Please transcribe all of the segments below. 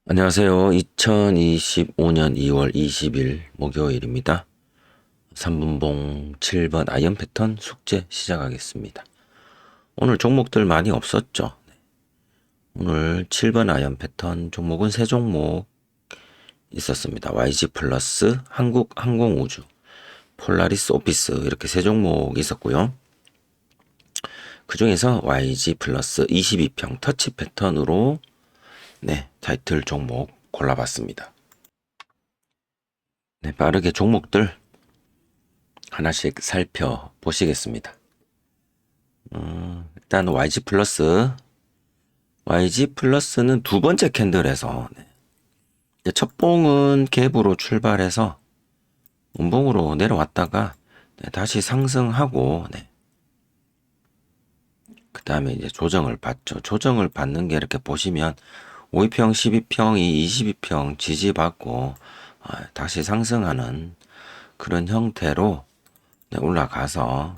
안녕하세요. 2025년 2월 20일 목요일입니다. 3분봉 7번 아이언 패턴 숙제 시작하겠습니다. 오늘 종목들 많이 없었죠. 오늘 7번 아이언 패턴 종목은 세 종목 있었습니다. YG 플러스, 한국항공우주, 폴라리스 오피스 이렇게 세 종목 있었고요. 그 중에서 YG 플러스 22평 터치 패턴으로 타이틀 종목 골라봤습니다. 빠르게 종목들 하나씩 살펴보시겠습니다. 일단 YG 플러스는 두 번째 캔들에서 첫 봉은 갭으로 출발해서 음봉으로 내려왔다가 다시 상승하고 그 다음에 이제 조정을 받죠. 조정을 받는 게 이렇게 보시면 5위평, 12평이 22평 지지받고 다시 상승하는 그런 형태로 올라가서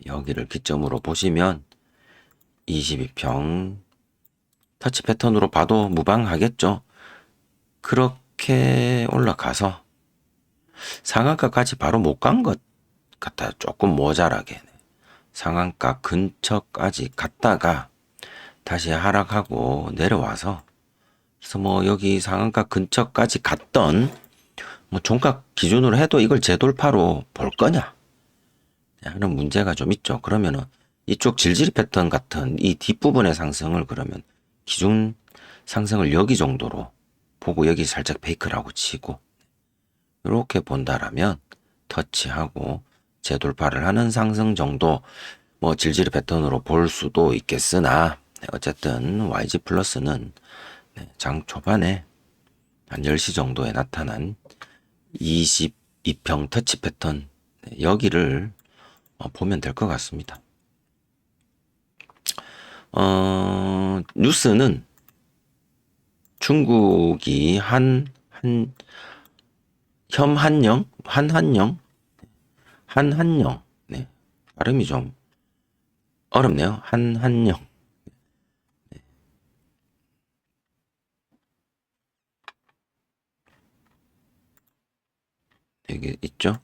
여기를 기점으로 보시면 22평 터치 패턴으로 봐도 무방하겠죠. 그렇게 올라가서 상한가까지 바로 못 간 것 같아요. 조금 모자라게. 상한가 근처까지 갔다가 다시 하락하고 내려와서 그래서 뭐 여기 상한가 근처까지 갔던 뭐 종가 기준으로 해도 이걸 재돌파로 볼 거냐 하는 문제가 좀 있죠. 그러면은 이쪽 질질 패턴 같은 이 뒷부분의 상승을 그러면 기준 상승을 여기 정도로 보고 여기 살짝 페이크라고 치고 이렇게 본다라면 터치하고 재돌파를 하는 상승 정도 뭐 질질 패턴으로 볼 수도 있겠으나 어쨌든 YG 플러스는 장 초반에 한 10시 정도에 나타난 22평 터치 패턴 여기를 보면 될 것 같습니다. 뉴스는 중국이 한한령, 발음이 좀 어렵네요. 한한령. 여기 있죠?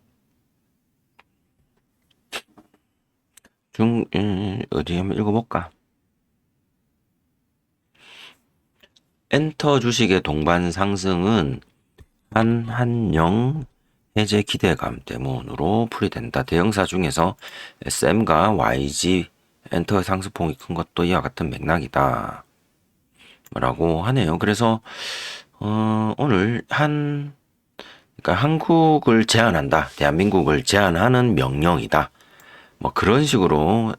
어디 한번 읽어볼까? 엔터 주식의 동반 상승은 한한령 해제 기대감 때문으로 풀이된다. 대형사 중에서 SM과 YG 엔터 상승폭이 큰 것도 이와 같은 맥락이다. 라고 하네요. 그래서 오늘 그러니까 한국을 제한한다. 대한민국을 제한하는 명령이다. 뭐 그런 식으로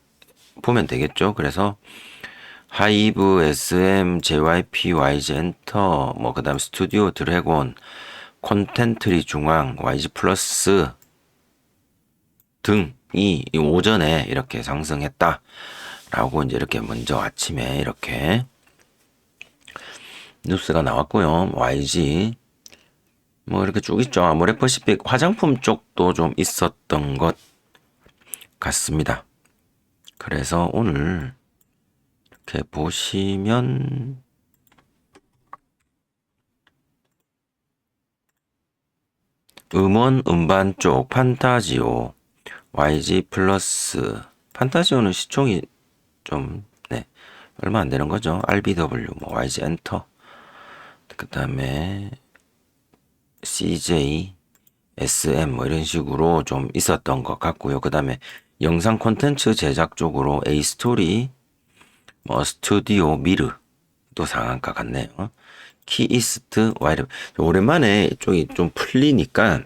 보면 되겠죠. 그래서 하이브, SM, JYP, YG 엔터, 뭐 그다음 스튜디오 드래곤, 콘텐트리 중앙, YG 플러스 등이 오전에 이렇게 상승했다라고 이제 이렇게 먼저 아침에 이렇게 뉴스가 나왔고요. YG 뭐 이렇게 쭉 있죠. 아모레퍼시픽 화장품 쪽도 좀 있었던 것 같습니다. 그래서 오늘 이렇게 보시면 음원 음반 쪽 판타지오 YG 플러스 판타지오는 시총이 좀 얼마 안 되는 거죠. RBW 뭐 YG 엔터 그 다음에 CJ SM 뭐 이런 식으로 좀 있었던 것 같고요. 그 다음에 영상 콘텐츠 제작 쪽으로 A 스토리 뭐 스튜디오 미르 또 상한가 같네요. 키이스트 와이드 오랜만에 이쪽이 좀 풀리니까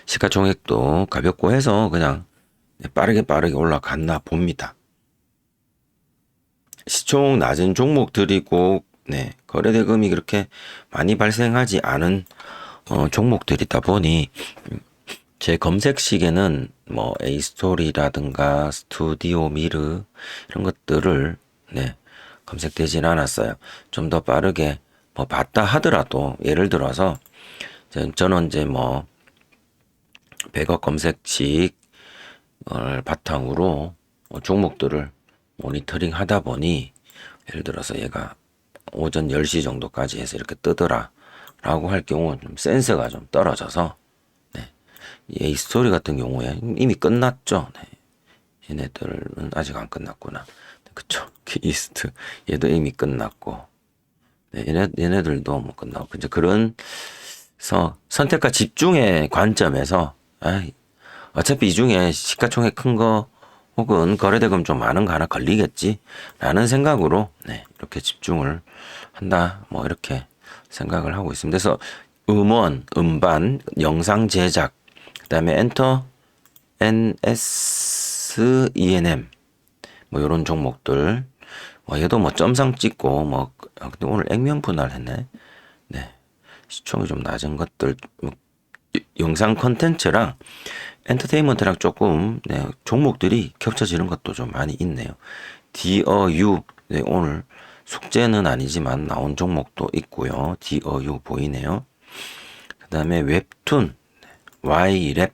시가총액도 가볍고 해서 그냥 빠르게 올라갔나 봅니다. 시총 낮은 종목들이고 거래대금이 그렇게 많이 발생하지 않은 종목들이다 보니 제 검색식에는 뭐 에이스토리라든가 스튜디오 미르 이런 것들을 검색되진 않았어요. 좀 더 빠르게 뭐 봤다 하더라도 예를 들어서 저는 이제 뭐 100억 검색식을 바탕으로 종목들을 모니터링 하다 보니 예를 들어서 얘가 오전 10시 정도까지 해서 이렇게 뜨더라 라고 할 경우 좀 센스가 좀 떨어져서, 네. 이 스토리 같은 경우에 이미 끝났죠. 네. 얘네들은 아직 안 끝났구나. 그쵸. 이스트 얘도 이미 끝났고, 네. 얘네들도 뭐 끝나고, 이제 그런 선택과 집중의 관점에서, 어차피 이 중에 시가총액 큰 거 혹은 거래대금 좀 많은 거 하나 걸리겠지 라는 생각으로, 네, 이렇게 집중을 한다, 뭐 이렇게 생각을 하고 있습니다. 그래서 음원, 음반, 영상 제작, 그다음에 엔터, NS, ENM 뭐 이런 종목들, 얘도 뭐 점상 찍고 뭐, 근데 오늘 액면 분할했네. 네, 시총이 좀 낮은 것들, 뭐 영상 컨텐츠랑 엔터테인먼트랑 조금, 네, 종목들이 겹쳐지는 것도 좀 많이 있네요. DOU, 네, 오늘 숙제는 아니지만 나온 종목도 있고요. DOU 보이네요. 그 다음에 웹툰, Y랩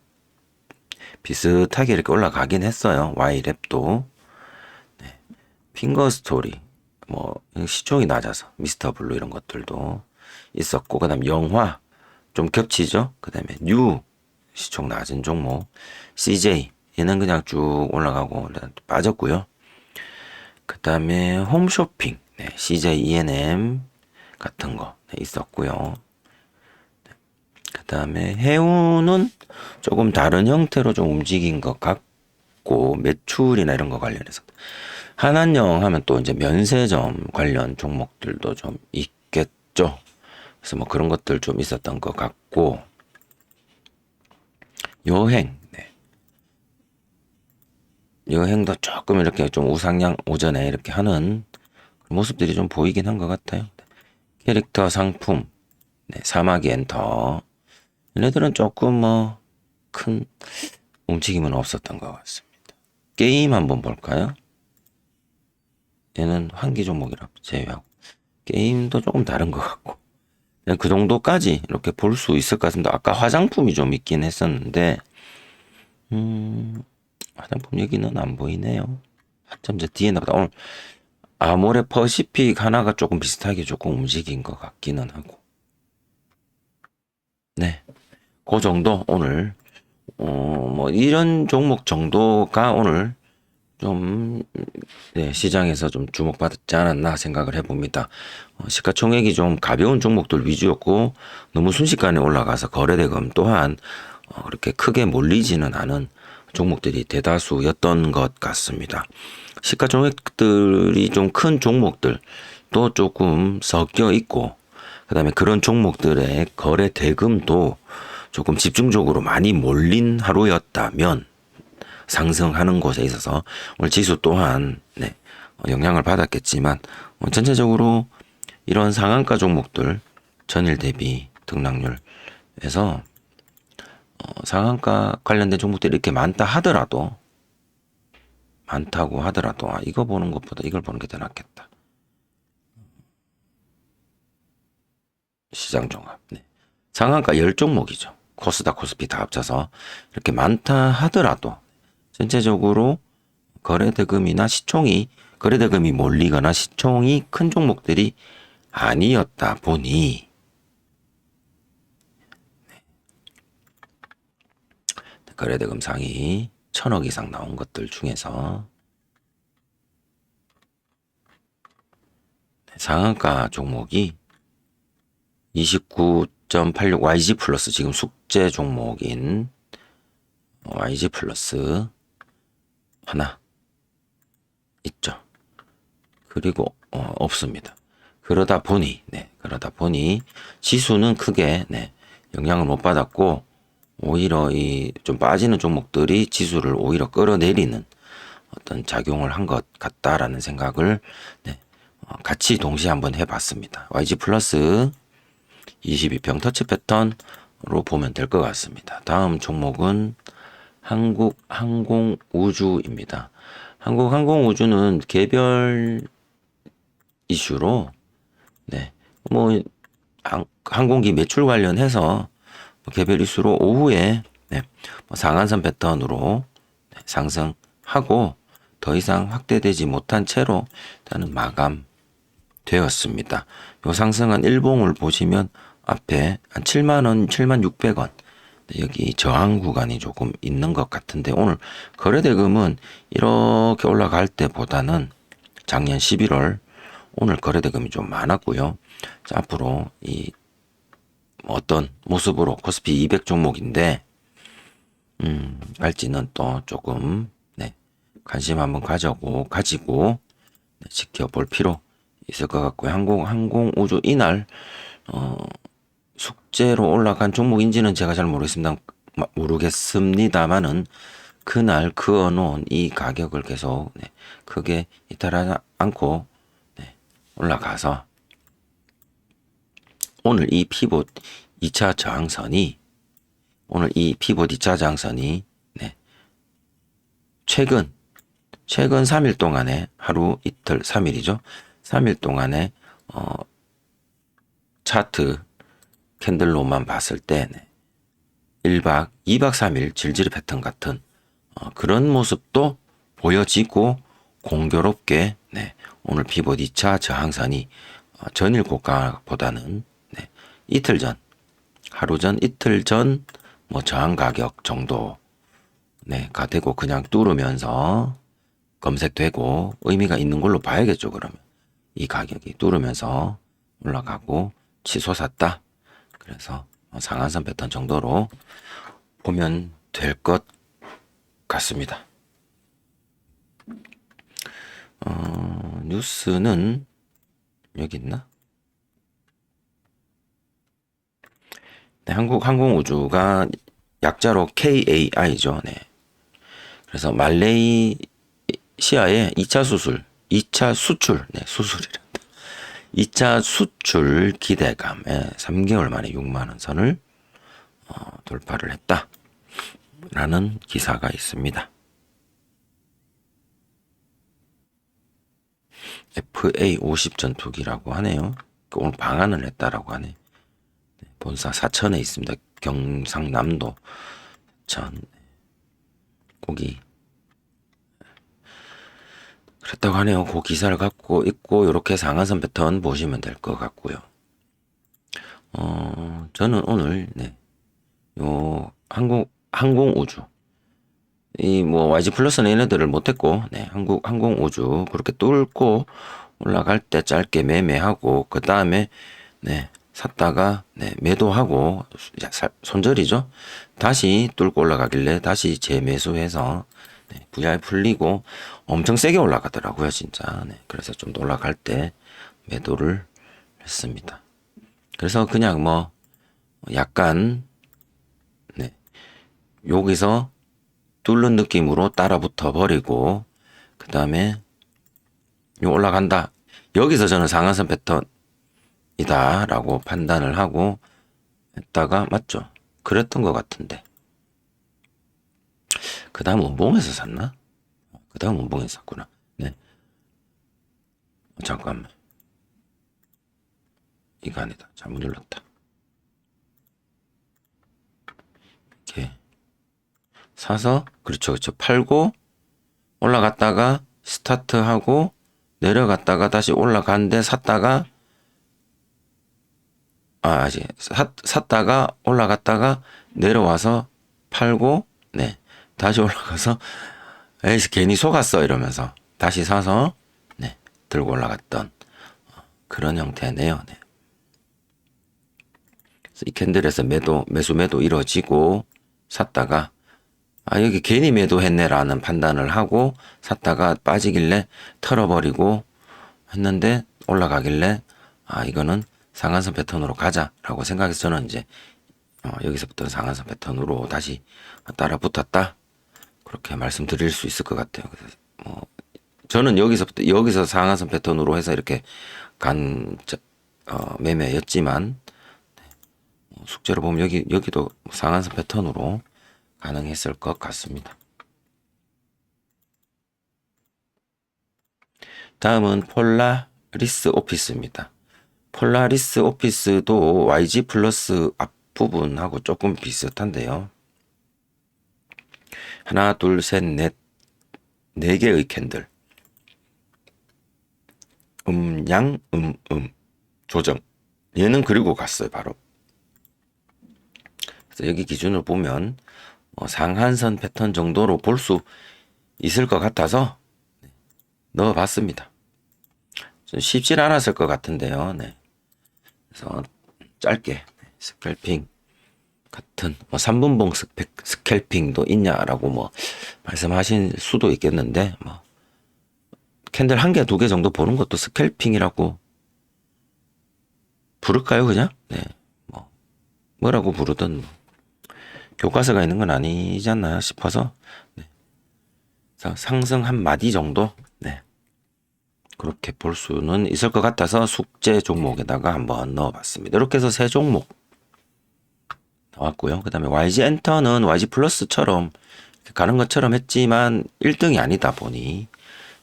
비슷하게 이렇게 올라가긴 했어요. Y랩도. 네. 핑거스토리, 뭐 시총이 낮아서 미스터 블루 이런 것들도 있었고, 그 다음 영화 좀 겹치죠. 그 다음에 뉴 시총 낮은 종목 CJ, 얘는 그냥 쭉 올라가고 빠졌고요. 그 다음에 홈쇼핑, 네, CJ ENM 같은 거, 네, 있었고요. 그 다음에 해운은 조금 다른 형태로 좀 움직인 것 같고, 매출이나 이런 거 관련해서. 한한령 하면 또 이제 면세점 관련 종목들도 좀 있겠죠. 그래서 뭐 그런 것들 좀 있었던 것 같고, 여행, 네. 여행도 조금 이렇게 좀 우상향 오전에 이렇게 하는 모습들이 좀 보이긴 한 것 같아요. 캐릭터 상품, 네, 사마귀 엔터. 얘네들은 조금 뭐 큰 움직임은 없었던 것 같습니다. 게임 한번 볼까요? 얘는 환기 종목이라 제외하고. 게임도 조금 다른 것 같고. 그냥 그 정도까지 이렇게 볼 수 있을 것 같습니다. 아까 화장품이 좀 있긴 했었는데, 화장품 얘기는 안 보이네요. 한참 저 뒤에 나보다 오늘 아모레 퍼시픽 하나가 조금 비슷하게 조금 움직인 것 같기는 하고. 네. 그 정도 오늘, 뭐 이런 종목 정도가 오늘 좀, 네, 시장에서 좀 주목받지 않았나 생각을 해봅니다. 시가총액이 좀 가벼운 종목들 위주였고, 너무 순식간에 올라가서 거래대금 또한 그렇게 크게 몰리지는 않은 종목들이 대다수였던 것 같습니다. 시가총액들이 좀 큰 종목들 또 조금 섞여 있고, 그 다음에 그런 종목들의 거래 대금도 조금 집중적으로 많이 몰린 하루였다면 상승하는 곳에 있어서 오늘 지수 또한, 네, 영향을 받았겠지만, 전체적으로 이런 상한가 종목들 전일 대비 등락률에서 상한가 관련된 종목들이 이렇게 많다고 하더라도, 이거 보는 것보다 이걸 보는 게 더 낫겠다. 시장 종합. 네. 상한가 10종목이죠. 코스닥, 코스피 다 합쳐서 이렇게 많다 하더라도 전체적으로 거래대금이 몰리거나 시총이 큰 종목들이 아니었다 보니, 거래대금 상위 1000억 이상 나온 것들 중에서 상한가 종목이 29.86 YG 플러스, 지금 숙제 종목인 YG 플러스 하나 있죠. 그리고 없습니다. 그러다 보니 지수는 크게, 네, 영향을 못 받았고, 오히려 이 좀 빠지는 종목들이 지수를 오히려 끌어내리는 어떤 작용을 한 것 같다라는 생각을, 네, 같이 동시에 한번 해봤습니다. YG 플러스 22평 터치 패턴으로 보면 될 것 같습니다. 다음 종목은 한국항공우주입니다. 한국항공우주는 개별 이슈로, 네, 뭐 항공기 매출 관련해서 개별 이슈로 오후에, 네, 상한선 패턴으로, 네, 상승하고 더 이상 확대되지 못한 채로 일단은 마감 되었습니다. 요 상승한 일봉을 보시면 앞에 한 7만원, 7만 600원. 여기 저항 구간이 조금 있는 것 같은데 오늘 거래대금은 이렇게 올라갈 때보다는 작년 11월 오늘 거래대금이 좀 많았고요. 자, 앞으로 이 어떤 모습으로 코스피 200 종목인데 갈지는 또 조금 네, 관심 한번 가지고 네, 지켜볼 필요 있을 것 같고요. 항공우주 이날 숙제로 올라간 종목인지는 제가 잘 모르겠습니다만은 그날 그어놓은 이 가격을 계속 네, 크게 이탈하지 않고 네, 올라가서 오늘 이 피봇 2차 저항선이 네, 최근 3일 동안에 하루 이틀 3일이죠. 3일 동안에 차트 캔들로만 봤을 때 1박, 2박 3일 질질 패턴 같은 그런 모습도 보여지고 공교롭게 오늘 피봇 2차 저항선이 전일 고가보다는 이틀 전, 하루 전, 이틀 전 뭐 저항 가격 정도 가 되고 그냥 뚫으면서 검색되고 의미가 있는 걸로 봐야겠죠. 그러면 이 가격이 뚫으면서 올라가고 치솟았다. 그래서 상한선 패턴 정도로 보면 될 것 같습니다. 뉴스는 여기 있나? 네, 항공우주가 약자로 KAI죠. 네. 그래서 말레이시아의 2차 수출, 네, 수술이란다. 2차 수출 기대감에 3개월 만에 6만원 선을 돌파를 했다. 라는 기사가 있습니다. FA50 전투기라고 하네요. 오늘 방한을 했다라고 하네. 본사 사천에 있습니다. 경상남도 천. 거기 그랬다고 하네요. 그 기사를 갖고 있고 이렇게 상한선 패턴 보시면 될 것 같고요. 저는 오늘 요 항공우주 이 뭐 YG 플러스는 얘네들을 못했고 항공우주 그렇게 뚫고 올라갈 때 짧게 매매하고 그 다음에 샀다가 매도하고 손절이죠. 다시 뚫고 올라가길래 다시 재매수해서 VI 풀리고 엄청 세게 올라가더라고요, 진짜. 그래서 좀 더 올라갈 때 매도를 했습니다. 그래서 그냥 뭐 약간 여기서 뚫는 느낌으로 따라 붙어 버리고 그 다음에 올라간다. 여기서 저는 상한선 패턴이다 라고 판단을 하고 했다가 맞죠? 그랬던 것 같은데 그 다음 운봉에서 샀나? 그 다음 운봉에서 샀구나. 네. 잠깐만. 이거 아니다. 잘못 눌렀다. 이렇게 사서 그렇죠. 팔고 올라갔다가 스타트하고 내려갔다가 다시 올라간데 샀다가 샀다가 올라갔다가 내려와서 팔고 다시 올라가서 에이씨 괜히 속았어 이러면서 다시 사서 들고 올라갔던 그런 형태네요. 이 캔들에서 매수 매도 이루어지고 샀다가 여기 괜히 매도했네라는 판단을 하고 샀다가 빠지길래 털어버리고 했는데 올라가길래 이거는 상한선 패턴으로 가자라고 생각해서 저는 이제 여기서부터 상한선 패턴으로 다시 따라 붙었다 그렇게 말씀드릴 수 있을 것 같아요. 그래서 저는 여기서 상한선 패턴으로 해서 이렇게 간 매매였지만 숙제로 보면 여기도 상한선 패턴으로 가능했을 것 같습니다. 다음은 폴라리스 오피스입니다. 폴라리스 오피스도 YG 플러스 앞부분하고 조금 비슷한데요. 하나, 둘, 셋, 넷, 네 개의 캔들. 양, 조정. 얘는 그리고 갔어요, 바로. 그래서 여기 기준으로 보면 상한선 패턴 정도로 볼 수 있을 것 같아서 넣어봤습니다. 좀 쉽진 않았을 것 같은데요. 네. 그래서 짧게 스캘핑 같은 3분봉 스캘핑도 있냐라고 뭐 말씀하실 수도 있겠는데 뭐 캔들 한 개, 두 개 정도 보는 것도 스캘핑이라고 부를까요, 그냥? 네. 뭐라고 부르든 뭐 교과서가 있는 건 아니지 않나 싶어서 네. 상승 한 마디 정도 네. 그렇게 볼 수는 있을 것 같아서 숙제 종목에다가 한번 넣어봤습니다. 이렇게 해서 세 종목 나왔고요. 그 다음에 YG 엔터는 YG 플러스처럼 가는 것처럼 했지만 1등이 아니다 보니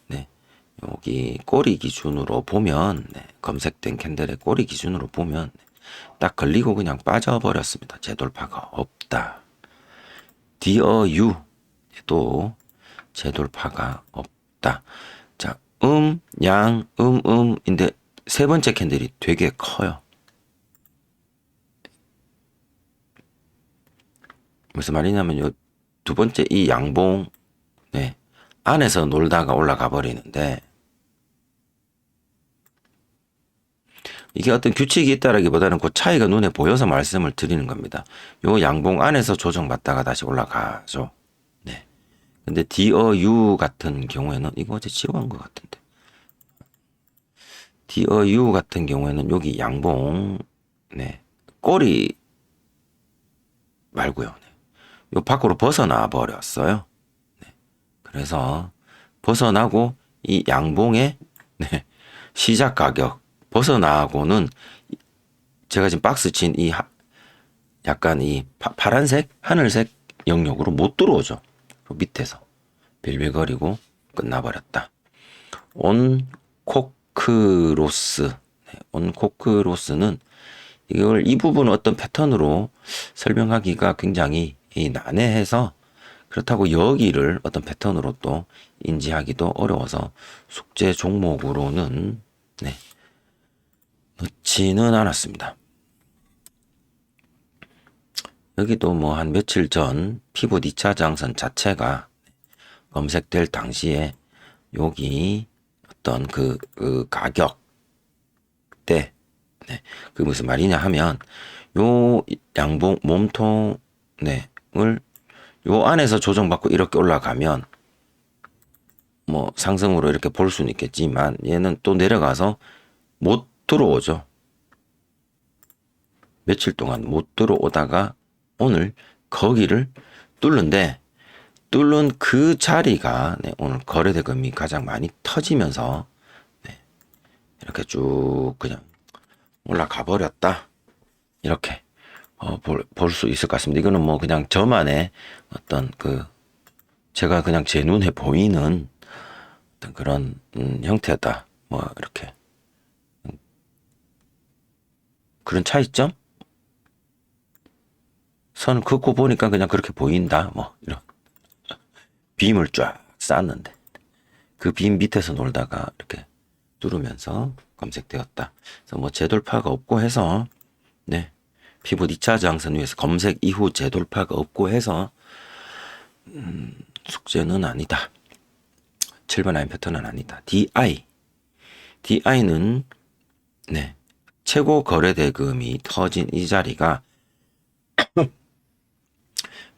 네. 여기 꼬리 기준으로 보면 네. 검색된 캔들의 꼬리 기준으로 보면 딱 걸리고 그냥 빠져버렸습니다. 재돌파가 없다. 디어유도 재돌파가 없다. 자, 양, 인데 세 번째 캔들이 되게 커요. 무슨 말이냐면 요 두 번째 이 양봉 네, 안에서 놀다가 올라가 버리는데 이게 어떤 규칙이 있다라기보다는 그 차이가 눈에 보여서 말씀을 드리는 겁니다. 요 양봉 안에서 조정받다가 다시 올라가죠. 네. 근데 DOU 같은 경우에는 이거 어제 지워간 것 같은데. DOU 같은 경우에는 여기 양봉 네. 꼬리 말고요. 네. 요 밖으로 벗어나 버렸어요. 네. 그래서 벗어나고 이 양봉의 네. 시작 가격 벗어나고는 제가 지금 박스 친 이 약간 이 파란색, 하늘색 영역으로 못 들어오죠. 밑에서 빌빌거리고 끝나버렸다. 온코크로스, 네, 온코크로스는 이걸 이 부분 어떤 패턴으로 설명하기가 굉장히 난해해서 그렇다고 여기를 어떤 패턴으로 또 인지하기도 어려워서 숙제 종목으로는 네, 넣지는 않았습니다. 여기도 뭐 한 며칠 전 피부 2차 장선 자체가 검색될 당시에 여기 어떤 그 가격대 네, 그 무슨 말이냐 하면 요 양봉 몸통 네을 요 안에서 조정받고 이렇게 올라가면 뭐 상승으로 이렇게 볼 수는 있겠지만 얘는 또 내려가서 못 들어오죠. 며칠 동안 못 들어오다가 오늘 거기를 뚫는데 뚫는 그 자리가 네, 오늘 거래대금이 가장 많이 터지면서 네, 이렇게 쭉 그냥 올라가 버렸다. 이렇게 볼 수 있을 것 같습니다. 이거는 뭐 그냥 저만의 어떤 그 제가 그냥 제 눈에 보이는 어떤 그런 형태다. 뭐 이렇게 그런 차이점? 선 긋고 보니까 그냥 그렇게 보인다. 뭐 이런 빔을 쫙 쌌는데 그 빔 밑에서 놀다가 이렇게 뚫으면서 검색되었다. 그래서 뭐 재돌파가 없고 해서 네 피부 2차 저항선 위에서 검색 이후 재돌파가 없고 해서 숙제는 아니다. 7번 라인 패턴은 아니다. DI는 네 최고 거래 대금이 터진 이 자리가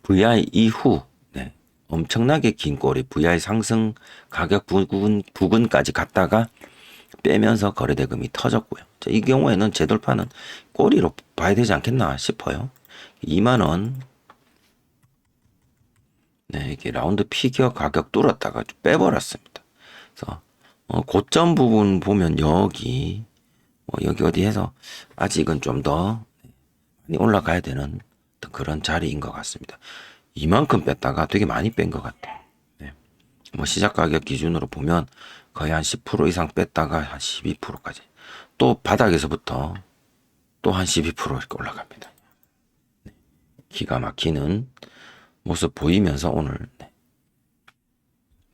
VI 이후 네, 엄청나게 긴 꼬리 VI 상승 가격 부근까지 갔다가 빼면서 거래 대금이 터졌고요. 자, 이 경우에는 재돌파는 꼬리로 봐야 되지 않겠나 싶어요. 2만 원 네, 이게 라운드 피겨 가격 뚫었다가 빼버렸습니다. 그래서 고점 부분 보면 여기 여기 어디 해서 아직은 좀 더 많이 올라가야 되는 그런 자리인 것 같습니다. 이만큼 뺐다가 되게 많이 뺀 것 같아요. 네. 뭐 시작 가격 기준으로 보면 거의 한 10% 이상 뺐다가 한 12%까지 또 바닥에서부터 또 한 12% 이렇게 올라갑니다. 네. 기가 막히는 모습 보이면서 오늘 네.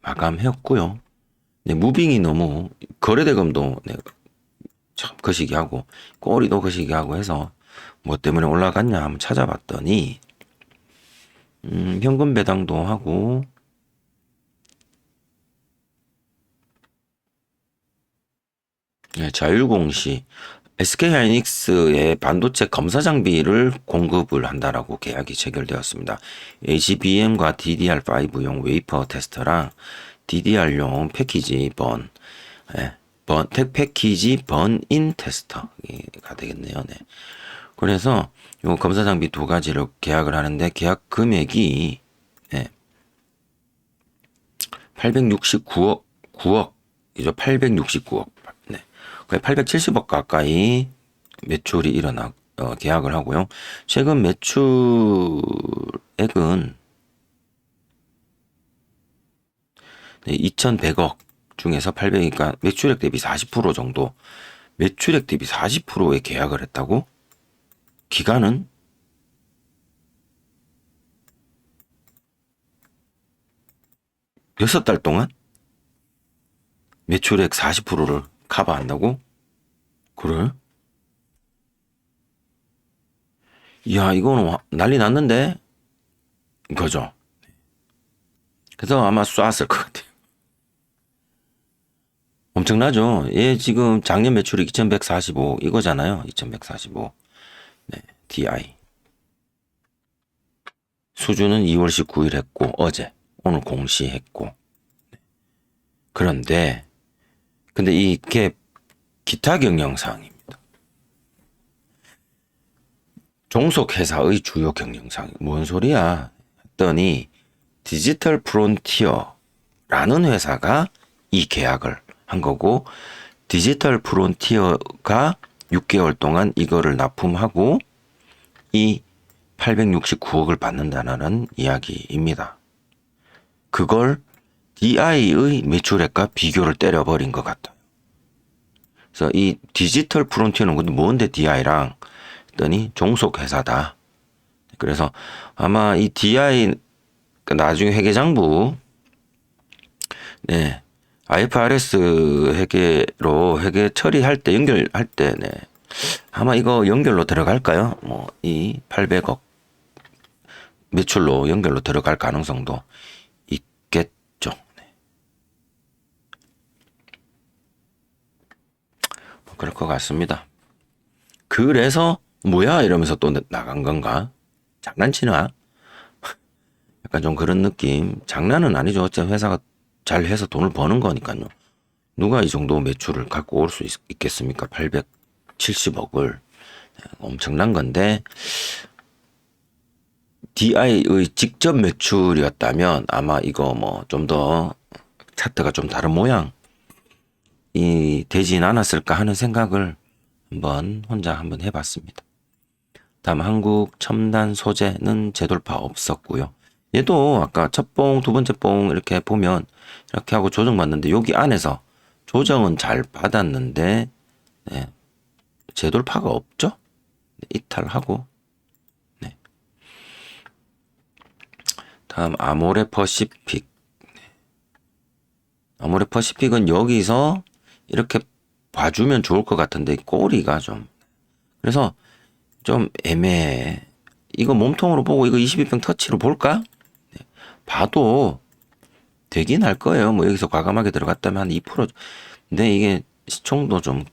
마감했고요. 네, 무빙이 너무 거래대금도 네, 참 거시기하고 꼬리도 거시기하고 해서 뭐 때문에 올라갔냐 한번 찾아봤더니 현금 배당도 하고 네, 자율공시 SK하이닉스의 반도체 검사 장비를 공급을 한다라고 계약이 체결되었습니다. HBM과 DDR5용 웨이퍼 테스터랑 DDR용 패키지 예, 패키지 번인 테스터가 되겠네요. 네. 그래서 요 검사 장비 두 가지를 계약을 하는데 계약 금액이 869억 9억이죠. 869억. 네. 거의 870억 가까이 매출이 계약을 하고요. 최근 매출액은 2,100억 중에서 800이니까 매출액 대비 40% 정도, 매출액 대비 40%의 계약을 했다고? 기간은 6달 동안 매출액 40%를 커버한다고? 그래? 이야, 이거는 난리 났는데? 그죠? 그래서 아마 쐈을 것 같아요. 엄청나죠? 얘 지금 작년 매출이 2145 이거잖아요. 2145. 네, DI. 수주는 2월 19일 했고 어제 오늘 공시했고. 그런데 근데 이게 기타 경영사항입니다. 종속 회사의 주요 경영사항. 뭔 소리야? 했더니 디지털 프론티어라는 회사가 이 계약을 한 거고 디지털 프론티어가 6개월 동안 이거를 납품하고 이 869억을 받는다는 이야기입니다. 그걸 DI의 매출액과 비교를 때려버린 것 같아요. 그래서 이 디지털 프론티어는 뭔데 DI랑 했더니 종속 회사다. 그래서 아마 이 DI 나중에 회계장부 네 IFRS 회계 처리할 때 연결할 때 네. 아마 이거 연결로 들어갈까요? 뭐 이 800억 매출로 연결로 들어갈 가능성도 있겠죠. 네. 뭐 그럴 것 같습니다. 그래서 뭐야 이러면서 또 나간 건가? 장난치나? 약간 좀 그런 느낌. 장난은 아니죠. 어차피 회사가 잘 해서 돈을 버는 거니까요. 누가 이 정도 매출을 갖고 올 수 있겠습니까? 870억을. 엄청난 건데 DI의 직접 매출이었다면 아마 이거 뭐 좀 더 차트가 좀 다른 모양이 되진 않았을까 하는 생각을 혼자 한번 해봤습니다. 다음 한국 첨단 소재는 재돌파 없었고요. 얘도 아까 첫 봉, 두 번째 봉 이렇게 보면 이렇게 하고 조정받는데 여기 안에서 조정은 잘 받았는데 네, 재돌파가 없죠? 네, 이탈하고 네. 다음 아모레 퍼시픽. 아모레 퍼시픽은 여기서 이렇게 봐주면 좋을 것 같은데 꼬리가 좀 그래서 좀 애매해. 이거 몸통으로 보고 이거 22평 터치로 볼까? 네. 봐도 되긴 할 거예요. 뭐 여기서 과감하게 들어갔다면 한 2%. 근데 이게 시총도 좀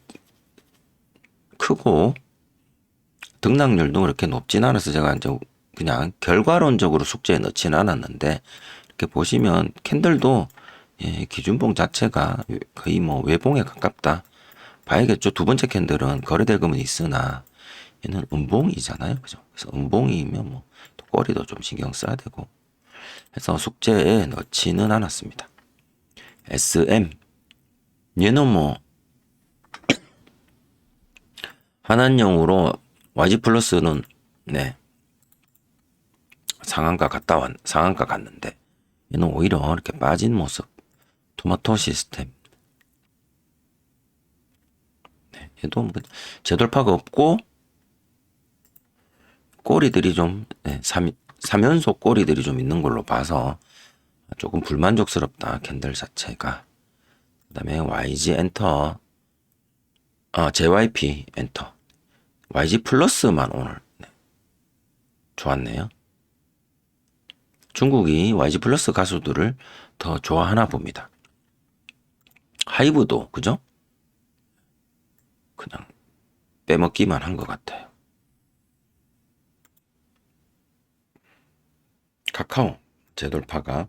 크고 등락률도 그렇게 높진 않아서 제가 이제 그냥 결과론적으로 숙제에 넣지는 않았는데 이렇게 보시면 캔들도 예, 기준봉 자체가 거의 뭐 외봉에 가깝다. 봐야겠죠. 두 번째 캔들은 거래대금은 있으나 얘는 음봉이잖아요. 그죠? 그래서 음봉이면 뭐 꼬리도 좀 신경 써야 되고 해서 숙제에 넣지는 않았습니다. SM 얘는 뭐 한한령으로 YG 플러스는 네 상한가 갔는데 얘는 오히려 이렇게 빠진 모습. 토마토 시스템 네, 얘도 뭐 재돌파가 없고 꼬리들이 좀 네, 3연속 꼬리들이 좀 있는 걸로 봐서 조금 불만족스럽다 캔들 자체가. 그다음에 YG 엔터, JYP 엔터, YG 플러스만 오늘 좋았네요. 중국이 YG 플러스 가수들을 더 좋아하나 봅니다. 하이브도 그죠? 그냥 빼먹기만 한 것 같아요. 카카오 재돌파가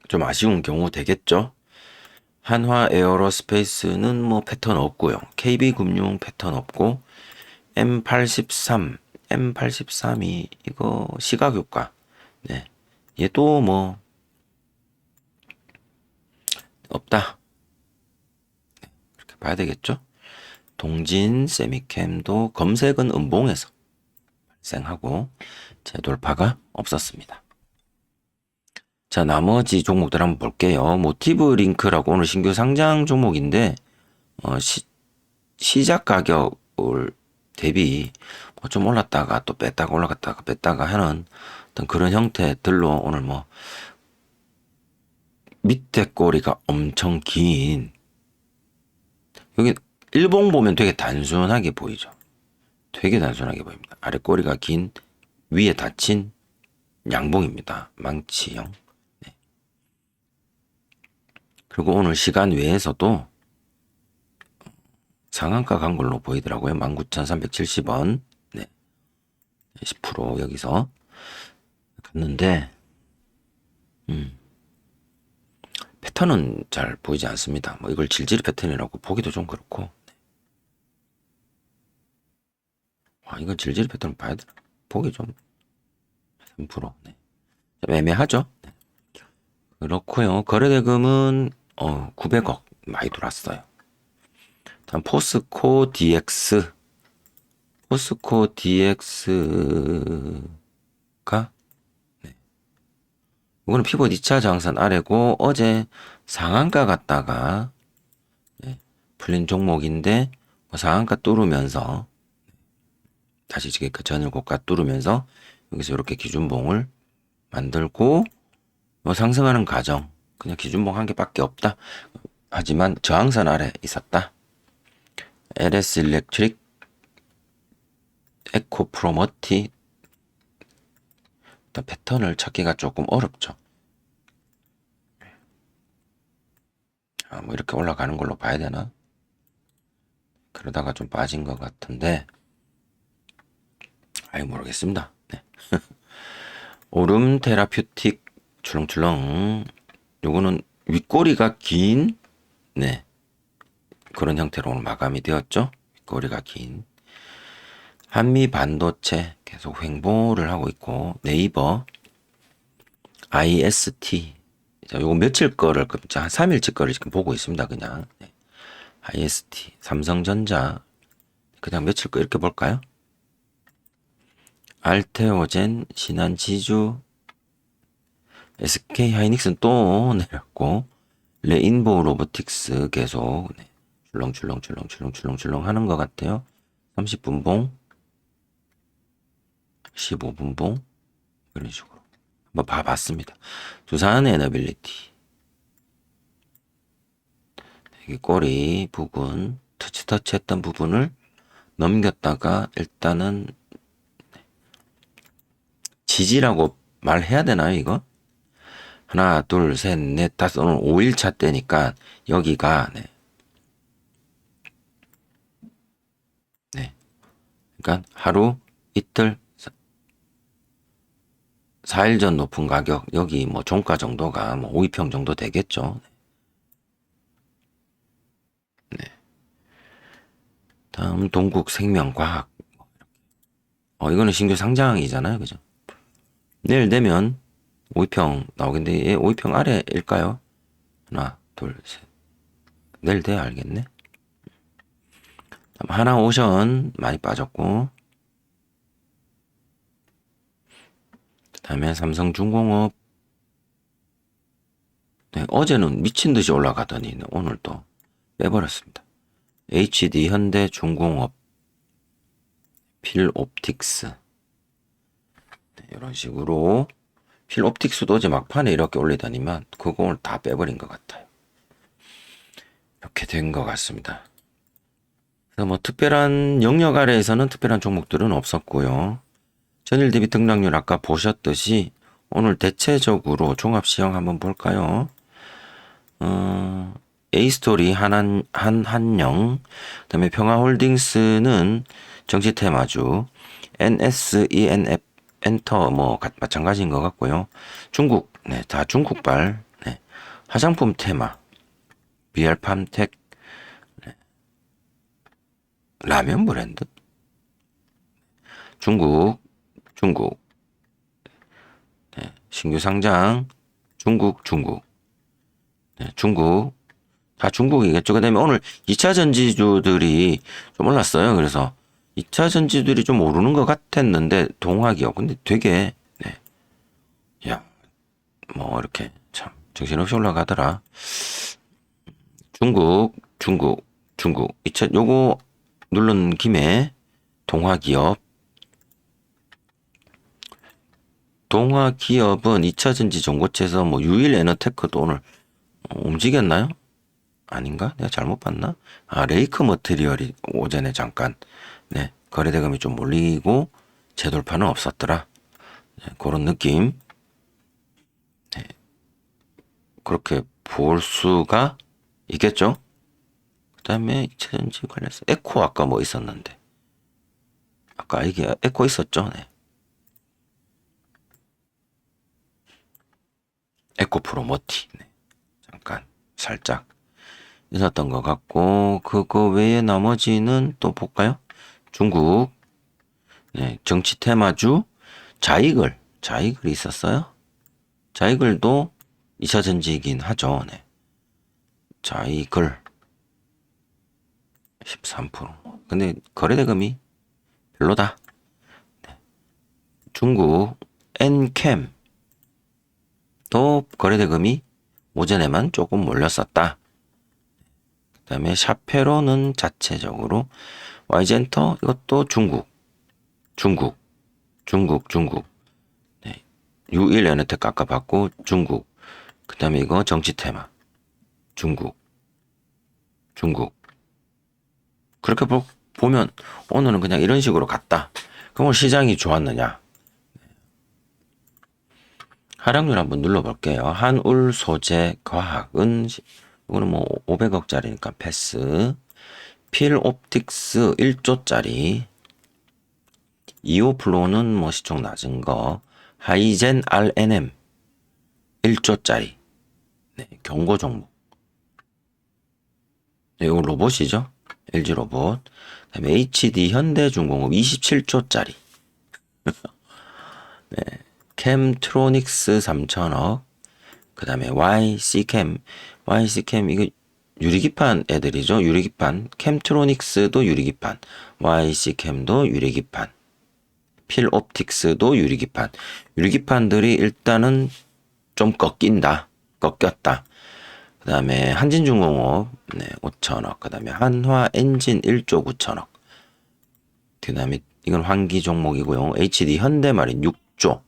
좀 아쉬운 경우 되겠죠? 한화 에어로스페이스는 뭐 패턴 없고요. KB금융 패턴 없고 M83이 이거 시가교과. 네. 얘도 뭐 없다. 이렇게 봐야 되겠죠? 동진 세미캠도 검색은 음봉에서 발생하고 재돌파가 없었습니다. 자, 나머지 종목들 한번 볼게요. 모티브 링크라고 오늘 신규 상장 종목인데 시작 가격을 대비 좀 올랐다가 또 뺐다가 올라갔다가 뺐다가 하는 어떤 그런 형태들로 오늘 뭐 밑에 꼬리가 엄청 긴, 여기 일봉 보면 되게 단순하게 보이죠. 되게 단순하게 보입니다. 아래 꼬리가 긴, 위에 닫힌 양봉입니다. 망치형. 네. 그리고 오늘 시간 외에서도 상한가 간 걸로 보이더라고요. 19,370원. 네. 10% 여기서 갔는데, 패턴은 잘 보이지 않습니다. 뭐 이걸 질질 패턴이라고 보기도 좀 그렇고. 와, 이거 질질 패턴 봐야 되나? 보기 좀 3%. 네. 좀 애매하죠? 네. 그렇고요. 거래대금은 900억 많이 들어왔어요. 다음 포스코 DX. 포스코 DX가 이거는 피봇 2차 저항선 아래고 어제 상한가 갔다가 풀린 종목인데 상한가 뚫으면서 다시 지금 그 전일 고가 뚫으면서 여기서 이렇게 기준봉을 만들고 상승하는 과정, 그냥 기준봉 한 개밖에 없다. 하지만 저항선 아래 있었다. LS 일렉트릭, 에코 프로머티. 일단 패턴을 찾기가 조금 어렵죠. 뭐 이렇게 올라가는 걸로 봐야 되나? 그러다가 좀 빠진 것 같은데, 모르겠습니다. 네. 오름 테라퓨틱 출렁출렁. 요거는 윗꼬리가 긴, 네, 그런 형태로 오늘 마감이 되었죠. 윗꼬리가 긴. 한미 반도체 계속 횡보를 하고 있고, 네이버, IST. 자, 요거 며칠 거를, 한 3일치 거를 지금 보고 있습니다. 그냥. 네. IST, 삼성전자. 그냥 며칠 거 이렇게 볼까요? 알테오젠, 신한지주, SK하이닉스는 또 내렸고, 레인보우 로보틱스 계속 출렁출렁 하는 것 같아요. 30분봉, 15분봉, 이런 식으로 한번 봐봤습니다. 두산 에너빌리티, 여기 꼬리 부분, 터치 했던 부분을 넘겼다가 일단은 지지라고 말해야 되나요, 이거? 하나, 둘, 셋, 넷, 다섯, 오늘 5일차 때니까 여기가, 네. 그러니까 하루, 이틀, 4일 전 높은 가격, 여기 뭐 종가 정도가 뭐 5위평 정도 되겠죠. 네. 다음 동국생명과학. 이거는 신규 상장이잖아요, 그죠? 내일 되면 5위평 나오겠는데 얘 5위평 아래일까요? 하나, 둘, 셋. 내일 돼야 알겠네. 다음 하나오션 많이 빠졌고, 그다음에 삼성중공업. 네, 어제는 미친 듯이 올라가더니 오늘 또 빼버렸습니다. HD 현대중공업, 필옵틱스. 네, 이런 식으로 필옵틱스도 어제 막판에 이렇게 올리더니만 그거 오늘 다 빼버린 것 같아요. 이렇게 된 것 같습니다. 그래서 뭐 특별한 영역 아래에서는 특별한 종목들은 없었고요. 전일 대비 등락률 아까 보셨듯이 오늘 대체적으로 종합시황 한번 볼까요? A스토리 한한영, 그다음에 평화홀딩스는 정치테마주, NSENF 엔터 뭐 마찬가지인 것 같고요. 중국, 네, 다 중국발, 네, 화장품 테마, 비알팜텍, 라면 브랜드, 중국, 네, 신규 상장, 중국, 네, 다 중국이겠죠. 그 다음에 오늘 2차 전지주들이 좀 올랐어요. 그래서 2차 전지들이 좀 오르는 것 같았는데, 동학이요. 근데 되게, 네, 야, 뭐, 이렇게 참, 정신없이 올라가더라. 중국. 2차, 요거 누른 김에, 동화기업은 2차 전지 전고체에서 뭐, 유일 에너테크도 오늘 움직였나요? 아닌가? 내가 잘못 봤나? 아, 레이크 머티리얼이 오전에 잠깐, 네, 거래대금이 좀 몰리고, 재돌파는 없었더라. 네, 그런 느낌. 네, 그렇게 볼 수가 있겠죠? 그 다음에 2차전지 관련해서 에코 아까 뭐 있었는데. 아까 이게 에코 있었죠? 네. 에코 프로모티. 네. 잠깐, 살짝 있었던 것 같고, 그거 외에 나머지는 또 볼까요? 중국, 네, 정치 테마주, 자이글이 있었어요. 자이글도 2차 전지이긴 하죠. 네. 자이글 13%. 근데 거래대금이 별로다. 중국 엔캠 또 거래대금이 오전에만 조금 몰렸었다. 그 다음에 샤페로는 자체적으로 와이젠터 이것도 중국. 네. U1 에너텍 깎아받고 중국. 그 다음에 이거 정치테마 중국. 그렇게 보면 오늘은 그냥 이런 식으로 갔다. 그럼 시장이 좋았느냐? 하락률 한번 눌러볼게요. 한울 소재 과학은 이거는 뭐 500억짜리니까 패스. 필옵틱스 1조짜리. 이오플로는 뭐 시총 낮은 거. 하이젠 RNM 1조짜리. 네, 경고 종목. 네, 이거 로봇이죠. LG 로봇. 그다음에 HD 현대중공업 27조짜리. 네, 캠트로닉스 3천억. 그 다음에 YC캠 이거 유리기판 애들이죠. 유리기판. 캠트로닉스도 유리기판. YC캠도 유리기판. 필옵틱스도 유리기판. 유리기판들이 일단은 좀 꺾였다. 그 다음에 한진중공업 네, 5천억. 그 다음에 한화엔진 1조 9천억. 그 다음에 이건 환기 종목이고요. HD 현대마린 6조.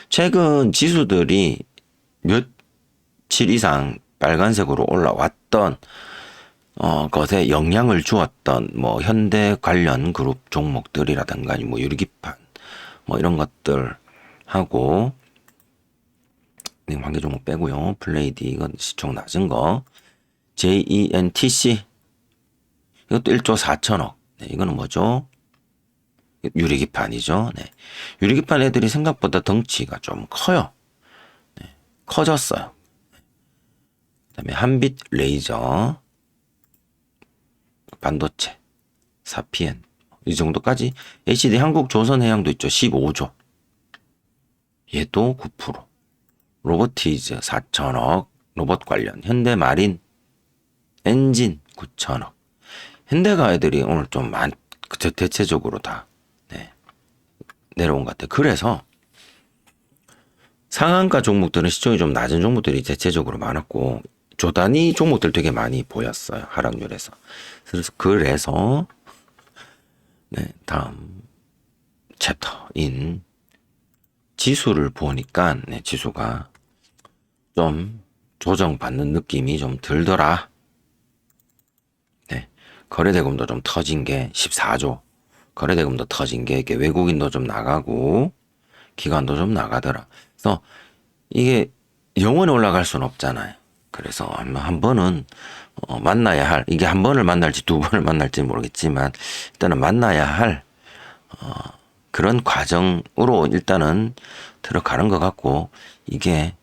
최근 지수들이 며칠 이상 빨간색으로 올라왔던 것에 영향을 주었던 뭐 현대 관련 그룹 종목들이라든가 뭐 유리기판 뭐 이런 것들 하고 환기 종목 빼고요. 플레이디 이건 시총 낮은 거. JENTC 이것도 1조 4천억. 네, 이거는 뭐죠? 유리기판이죠. 네. 유리기판 애들이 생각보다 덩치가 좀 커요. 네. 커졌어요. 그다음에 한빛 레이저, 반도체, 사피엔 이 정도까지. HD 한국조선해양도 있죠. 15조. 얘도 9%. 로보티즈 4천억. 로봇 관련. 현대마린 엔진 9천억. 현대가 애들이 오늘 좀 대체적으로 다 네, 내려온 것 같아요. 그래서 상한가 종목들은 시총이 좀 낮은 종목들이 대체적으로 많았고 조단위 종목들 되게 많이 보였어요. 하락률에서. 그래서 네, 다음 챕터인 지수를 보니까 네, 지수가 좀 조정받는 느낌이 좀 들더라. 네, 거래대금도 좀 터진 게 14조. 거래대금도 터진 게 이게 외국인도 좀 나가고 기관도 좀 나가더라. 그래서 이게 영원히 올라갈 수는 없잖아요. 그래서 한 번은 만나야 할, 이게 한 번을 만날지 두 번을 만날지 모르겠지만 일단은 만나야 할 그런 과정으로 일단은 들어가는 것 같고, 이게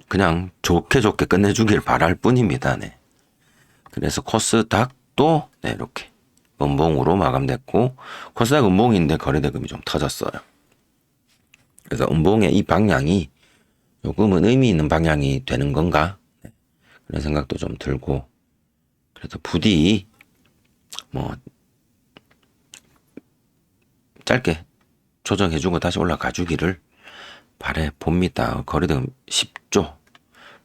그냥 좋게 좋게 끝내주길 바랄 뿐입니다. 네. 그래서 코스닥도 네, 이렇게 음봉으로 마감됐고, 코스닥 음봉인데 거래대금이 좀 터졌어요. 그래서 음봉의 이 방향이 조금은 의미 있는 방향이 되는 건가? 네. 그런 생각도 좀 들고, 그래서 부디 뭐 짧게 조정해주고 다시 올라가 주기를 바래 봅니다. 거래대금 10조.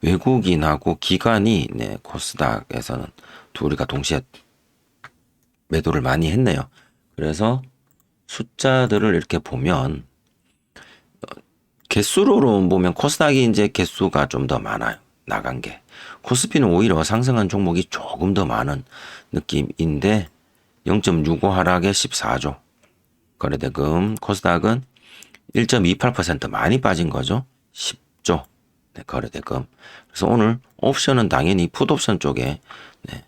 외국인하고 기관이 네, 코스닥에서는 둘이가 동시에 매도를 많이 했네요. 그래서 숫자들을 이렇게 보면 개수로 보면 코스닥이 이제 개수가 좀 더 많아요. 나간 게. 코스피는 오히려 상승한 종목이 조금 더 많은 느낌인데 0.65 하락에 14조. 거래대금 코스닥은 1.28% 많이 빠진 거죠. 10조. 네, 거래대금. 그래서 오늘 옵션은 당연히 풋옵션 쪽에 네,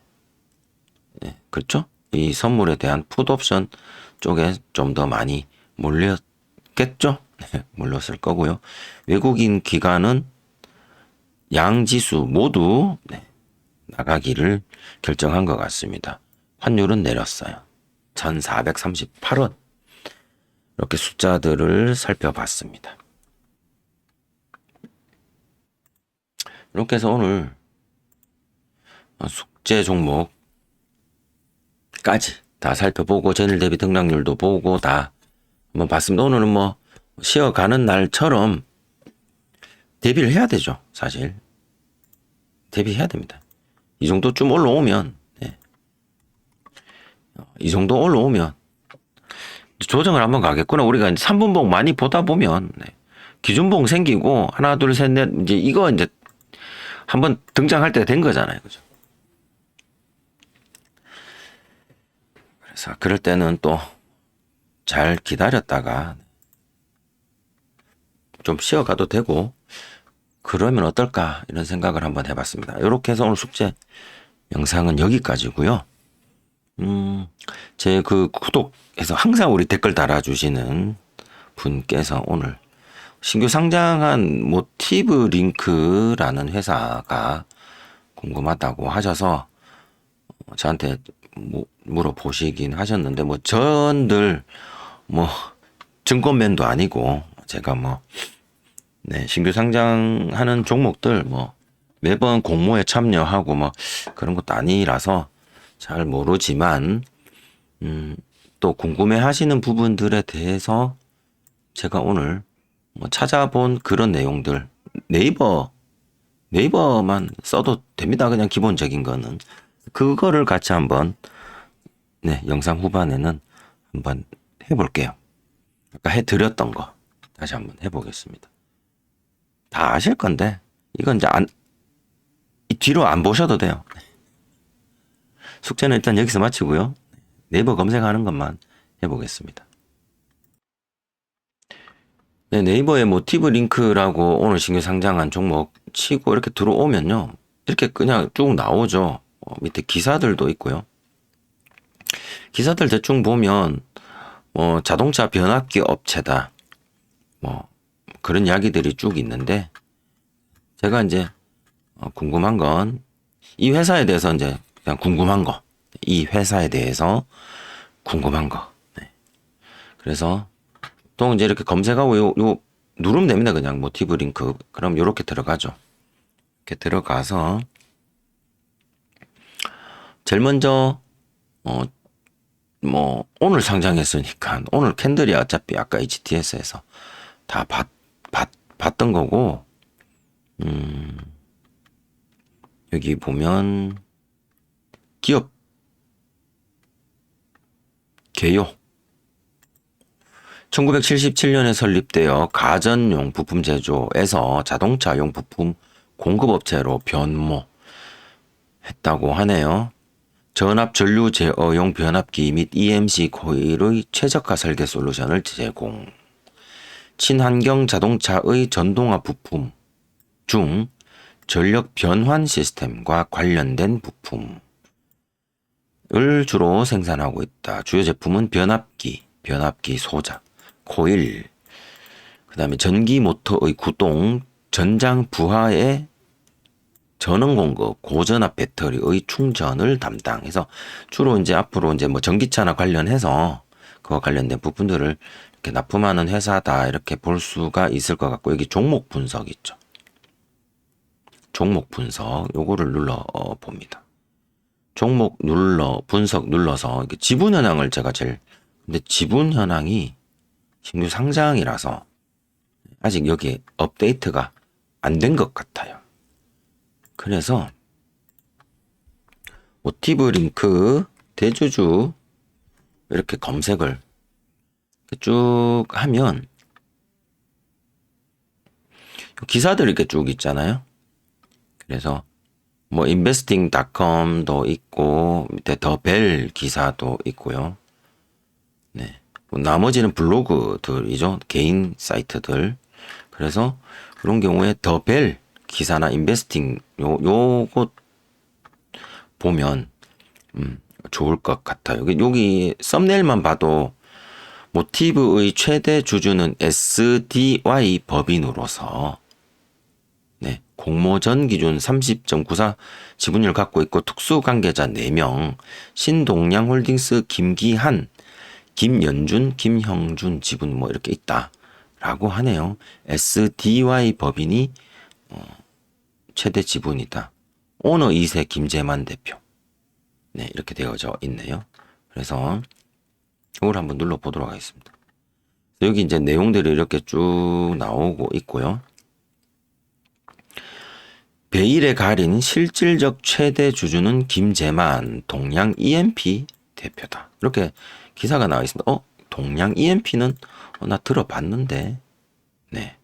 네, 그렇죠? 이 선물에 대한 풋옵션 쪽에 좀 더 많이 몰렸겠죠? 네, 몰렸을 거고요. 외국인 기관은 양지수 모두 네, 나가기를 결정한 것 같습니다. 환율은 내렸어요. 1,438원. 이렇게 숫자들을 살펴봤습니다. 이렇게 해서 오늘 숙제 종목까지 다 살펴보고 전일 대비 등락률도 보고 다 한번 봤습니다. 오늘은 뭐 쉬어가는 날처럼 대비를 해야 되죠. 사실 대비해야 됩니다. 이 정도쯤 올라오면 네. 이 정도 올라오면 조정을 한번 가겠구나. 우리가 이제 3분봉 많이 보다 보면 네. 기준봉 생기고 하나 둘 셋 넷 이제 이거 이제 한번 등장할 때가 된 거잖아요. 그죠? 그래서 그럴 때는 또 잘 기다렸다가 좀 쉬어가도 되고 그러면 어떨까 이런 생각을 한번 해봤습니다. 이렇게 해서 오늘 숙제 영상은 여기까지고요. 제 그 구독해서 항상 우리 댓글 달아주시는 분께서 오늘 신규 상장한 모티브 링크라는 회사가 궁금하다고 하셔서 저한테 물어보시긴 하셨는데 뭐 전들 뭐 증권맨도 아니고 제가 뭐 네, 신규 상장하는 종목들 뭐 매번 공모에 참여하고 뭐 그런 것도 아니라서 잘 모르지만 또 궁금해 하시는 부분들에 대해서 제가 오늘 뭐 찾아본 그런 내용들 네이버만 써도 됩니다. 그냥 기본적인 거는 그거를 같이 한번 네, 영상 후반에는 한번 해볼게요. 아까 해드렸던 거 다시 한번 해보겠습니다. 다 아실 건데 이건 이제 뒤로 안 보셔도 돼요. 숙제는 일단 여기서 마치고요. 네이버 검색하는 것만 해보겠습니다. 네, 네이버에 모티브 링크라고 오늘 신규 상장한 종목 치고 이렇게 들어오면요. 이렇게 그냥 쭉 나오죠. 밑에 기사들도 있고요. 기사들 대충 보면 뭐 자동차 변압기 업체다. 뭐 그런 이야기들이 쭉 있는데 제가 이제 궁금한 건 이 회사에 대해서 이제 그냥 궁금한 거. 이 회사에 대해서 궁금한 거. 네. 그래서 또 이제 이렇게 검색하고 요 누르면 됩니다. 그냥 모티브 링크. 그럼 요렇게 들어가죠. 이렇게 들어가서 제일 먼저 뭐 오늘 상장했으니까 오늘 캔들이 어차피 아까 HTS에서 다 봤던 거고 여기 보면 기업 개요 1977년에 설립되어 가전용 부품 제조에서 자동차용 부품 공급업체로 변모했다고 하네요. 전압 전류 제어용 변압기 및 EMC 코일의 최적화 설계 솔루션을 제공. 친환경 자동차의 전동화 부품 중 전력 변환 시스템과 관련된 부품을 주로 생산하고 있다. 주요 제품은 변압기 소자, 코일, 그 다음에 전기 모터의 구동, 전장 부하의 전원 공급, 고전압 배터리의 충전을 담당해서 주로 이제 앞으로 이제 뭐 전기차나 관련해서 그와 관련된 부분들을 이렇게 납품하는 회사다 이렇게 볼 수가 있을 것 같고, 여기 종목 분석 있죠. 종목 분석 요거를 눌러 봅니다. 종목 분석 눌러서 지분 현황을 제가 근데 지분 현황이 신규 상장이라서 아직 여기에 업데이트가 안 된 것 같아요. 그래서 모티브 링크 대주주 이렇게 검색을 쭉 하면 기사들 이렇게 쭉 있잖아요. 그래서 뭐 investing.com도 있고 밑에 더벨 기사도 있고요. 네. 뭐 나머지는 블로그들이죠. 개인 사이트들. 그래서 그런 경우에 더벨 기사나 인베스팅 요것 보면 좋을 것 같아요. 여기 썸네일만 봐도 모티브의 최대 주주는 SDY 법인으로서 네, 공모전 기준 30.94 지분율 갖고 있고 특수관계자 4명, 신동량홀딩스 김기한, 김연준, 김형준 지분 뭐 이렇게 있다라고 하네요. SDY 법인이 최대 지분이다. 오너 2세 김재만 대표. 네, 이렇게 되어져 있네요. 그래서 이걸 한번 눌러보도록 하겠습니다. 여기 이제 내용들이 이렇게 쭉 나오고 있고요. 베일에 가린 실질적 최대 주주는 김재만 동양 EMP 대표다. 이렇게 기사가 나와 있습니다. 동양 EMP는 나 들어봤는데. 네.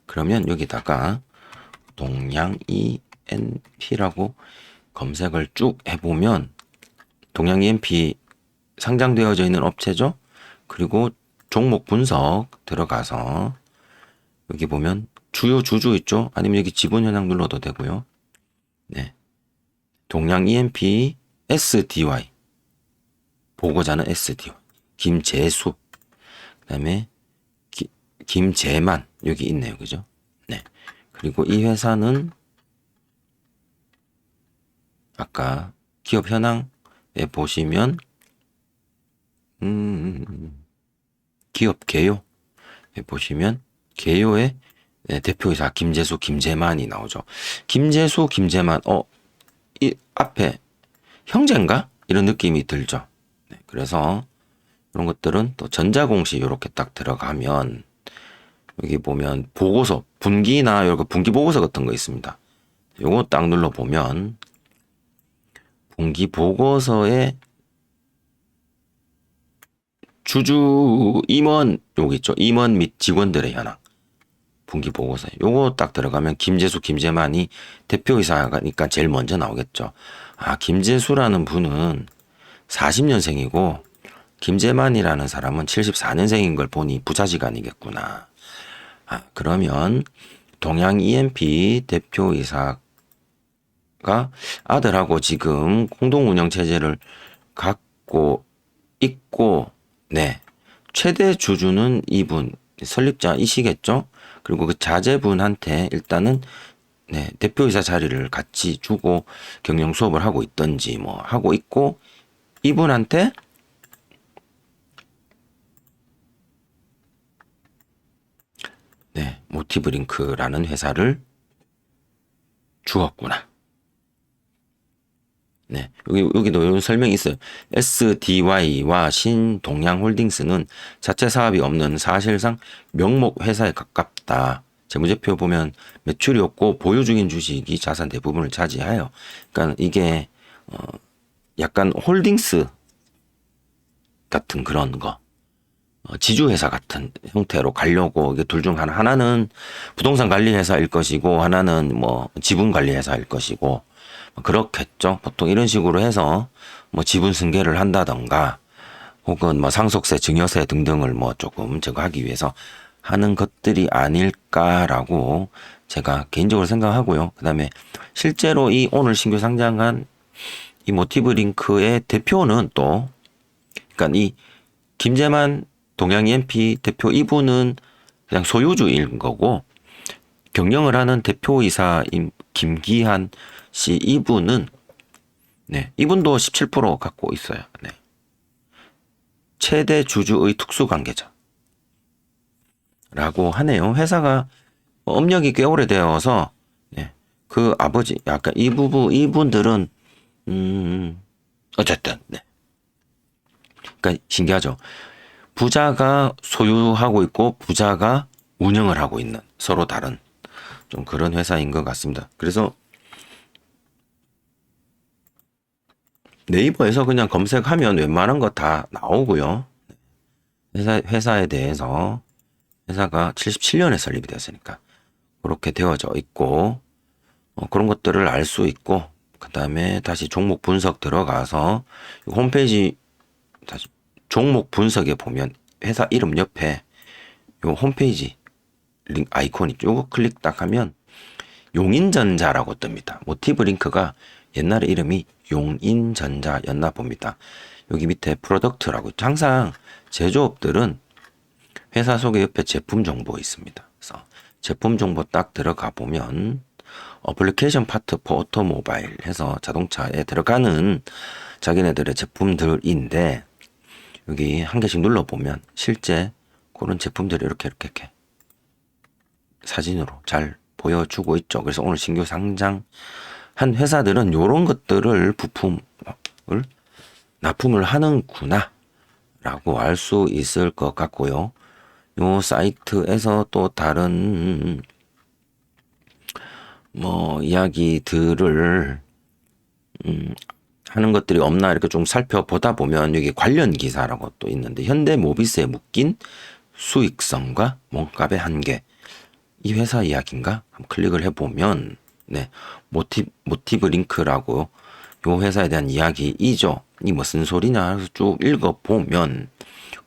그러면 여기다가 동양 EMP라고 검색을 쭉 해보면 동양 EMP 상장되어져 있는 업체죠. 그리고 종목 분석 들어가서 여기 보면 주요 주주 있죠. 아니면 여기 지분 현황 눌러도 되고요. 네. 동양 EMP SDY 보고자는 SDY 김재수 그다음에 김재만 여기 있네요. 그죠? 네. 그리고 이 회사는 아까 기업 현황에 보시면 기업 개요에 보시면 개요의 대표이사 김재수 김재만이 나오죠. 김재수 김재만 이 앞에 형제인가? 이런 느낌이 들죠. 네, 그래서 이런 것들은 또 전자공시 이렇게 딱 들어가면 여기 보면 보고서 분기나 이렇게 분기 보고서 같은 거 있습니다. 요거 딱 눌러 보면 분기 보고서에 주주 임원 여기 있죠. 임원 및 직원들의 현황 분기 보고서에 요거 딱 들어가면 김재수 김재만이 대표이사니까 제일 먼저 나오겠죠. 김재수라는 분은 40년생이고 김재만이라는 사람은 74년생인 걸 보니 부차지간이겠구나. 그러면 동양 EMP 대표이사가 아들하고 지금 공동운영 체제를 갖고 있고, 네. 최대 주주는 이분, 설립자이시겠죠? 그리고 그 자제분한테 일단은, 네, 대표이사 자리를 같이 주고 경영 수업을 하고 있던지 뭐 하고 있고, 이분한테 네, 모티브링크라는 회사를 주었구나. 네, 여기도 이런 설명이 있어요. SDY와 신동양홀딩스는 자체 사업이 없는 사실상 명목 회사에 가깝다. 재무제표 보면 매출이 없고 보유 중인 주식이 자산 대부분을 차지하여. 그러니까 이게 약간 홀딩스 같은 그런 거. 지주회사 같은 형태로 가려고 이게 둘 중 하나는 부동산 관리 회사일 것이고 하나는 뭐 지분 관리 회사일 것이고 뭐 그렇겠죠. 보통 이런 식으로 해서 뭐 지분 승계를 한다던가 혹은 뭐 상속세, 증여세 등등을 뭐 조금 제거하기 위해서 하는 것들이 아닐까라고 제가 개인적으로 생각하고요. 그다음에 실제로 이 오늘 신규 상장한 이 모티브 링크의 대표는 또 그러니까 이 김재만 동양 EMP 대표 이분은 그냥 소유주인 거고 경영을 하는 대표이사인 김기한 씨 이분은 네, 이분도 17% 갖고 있어요. 네. 최대 주주의 특수관계자라고 하네요. 회사가 업력이 꽤 오래되어서 네, 그 아버지 약간 이분들은 어쨌든 네. 그러니까 신기하죠. 부자가 소유하고 있고 부자가 운영을 하고 있는 서로 다른 좀 그런 회사인 것 같습니다. 그래서 네이버에서 그냥 검색하면 웬만한 거 다 나오고요. 회사에 대해서 회사가 77년에 설립이 되었으니까 그렇게 되어져 있고 그런 것들을 알 수 있고 그 다음에 다시 종목 분석 들어가서 홈페이지 다시 종목 분석에 보면 회사 이름 옆에 요 홈페이지 링 아이콘이 요거 클릭 딱 하면 용인전자라고 뜹니다. 모티브 링크가 옛날에 이름이 용인전자였나 봅니다. 여기 밑에 프로덕트라고 있죠. 항상 제조업들은 회사 소개 옆에 제품 정보 있습니다. 그래서 제품 정보 딱 들어가 보면 어플리케이션 파트 포 오토모바일 해서 자동차에 들어가는 자기네들의 제품들인데 여기 한 개씩 눌러보면 실제 그런 제품들이 이렇게 사진으로 잘 보여주고 있죠. 그래서 오늘 신규 상장한 회사들은 이런 것들을 부품을 납품을 하는구나 라고 알 수 있을 것 같고요. 요 사이트에서 또 다른 뭐 이야기들을 하는 것들이 없나 이렇게 좀 살펴보다 보면 여기 관련 기사라고 또 있는데 현대모비스에 묶인 수익성과 몸값의 한계 이 회사 이야기인가? 한번 클릭을 해보면 네 모티브 링크라고 요 회사에 대한 이야기이죠. 이 무슨 소리냐 해서 쭉 읽어보면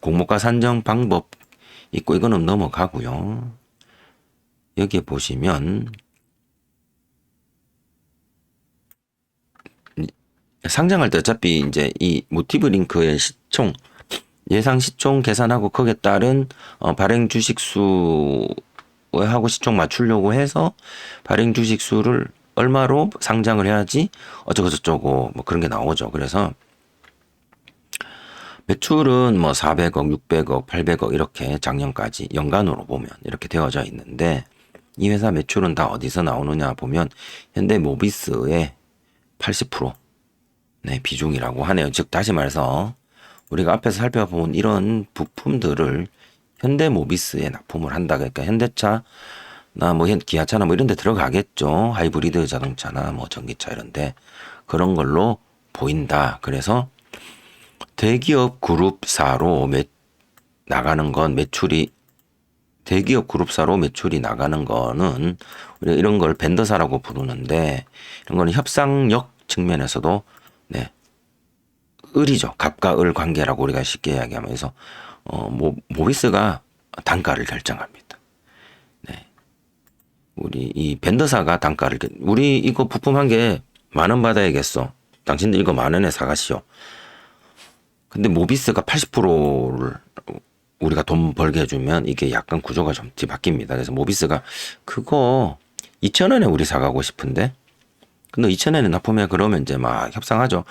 공모가 산정 방법 있고 이거는 넘어가고요. 여기에 보시면 상장할 때 어차피 이제 이 모티브 링크의 시총 예상 시총 계산하고 거기에 따른 발행 주식 수하고 시총 맞추려고 해서 발행 주식 수를 얼마로 상장을 해야지 어쩌고저쩌고 뭐 그런 게 나오죠. 그래서 매출은 뭐 400억, 600억, 800억 이렇게 작년까지 연간으로 보면 이렇게 되어져 있는데 이 회사 매출은 다 어디서 나오느냐 보면 현대모비스의 80% 네, 비중이라고 하네요. 즉 다시 말해서 우리가 앞에서 살펴본 이런 부품들을 현대모비스에 납품을 한다. 그러니까 현대차나 뭐 기아차나 뭐 이런 데 들어가겠죠. 하이브리드 자동차나 뭐 전기차 이런데 그런 걸로 보인다. 그래서 대기업 그룹사로 나가는 건 매출이 대기업 그룹사로 매출이 나가는 거는 우리가 이런 걸 벤더사라고 부르는데 이런 거는 협상력 측면에서도 네 을이죠. 갑과 을 관계라고 우리가 쉽게 이야기하면서 모비스가 단가를 결정합니다. 네. 우리 이 벤더사가 단가를 우리 이거 부품 한 개 10,000원 받아야겠어. 당신들 이거 10,000원에 사가시오. 근데 모비스가 80%를 우리가 돈 벌게 해주면 이게 약간 구조가 좀 뒤바뀝니다. 그래서 모비스가 그거 2,000원에 우리 사가고 싶은데 근데 2,000원에 납품해 그러면 이제 막 협상하죠.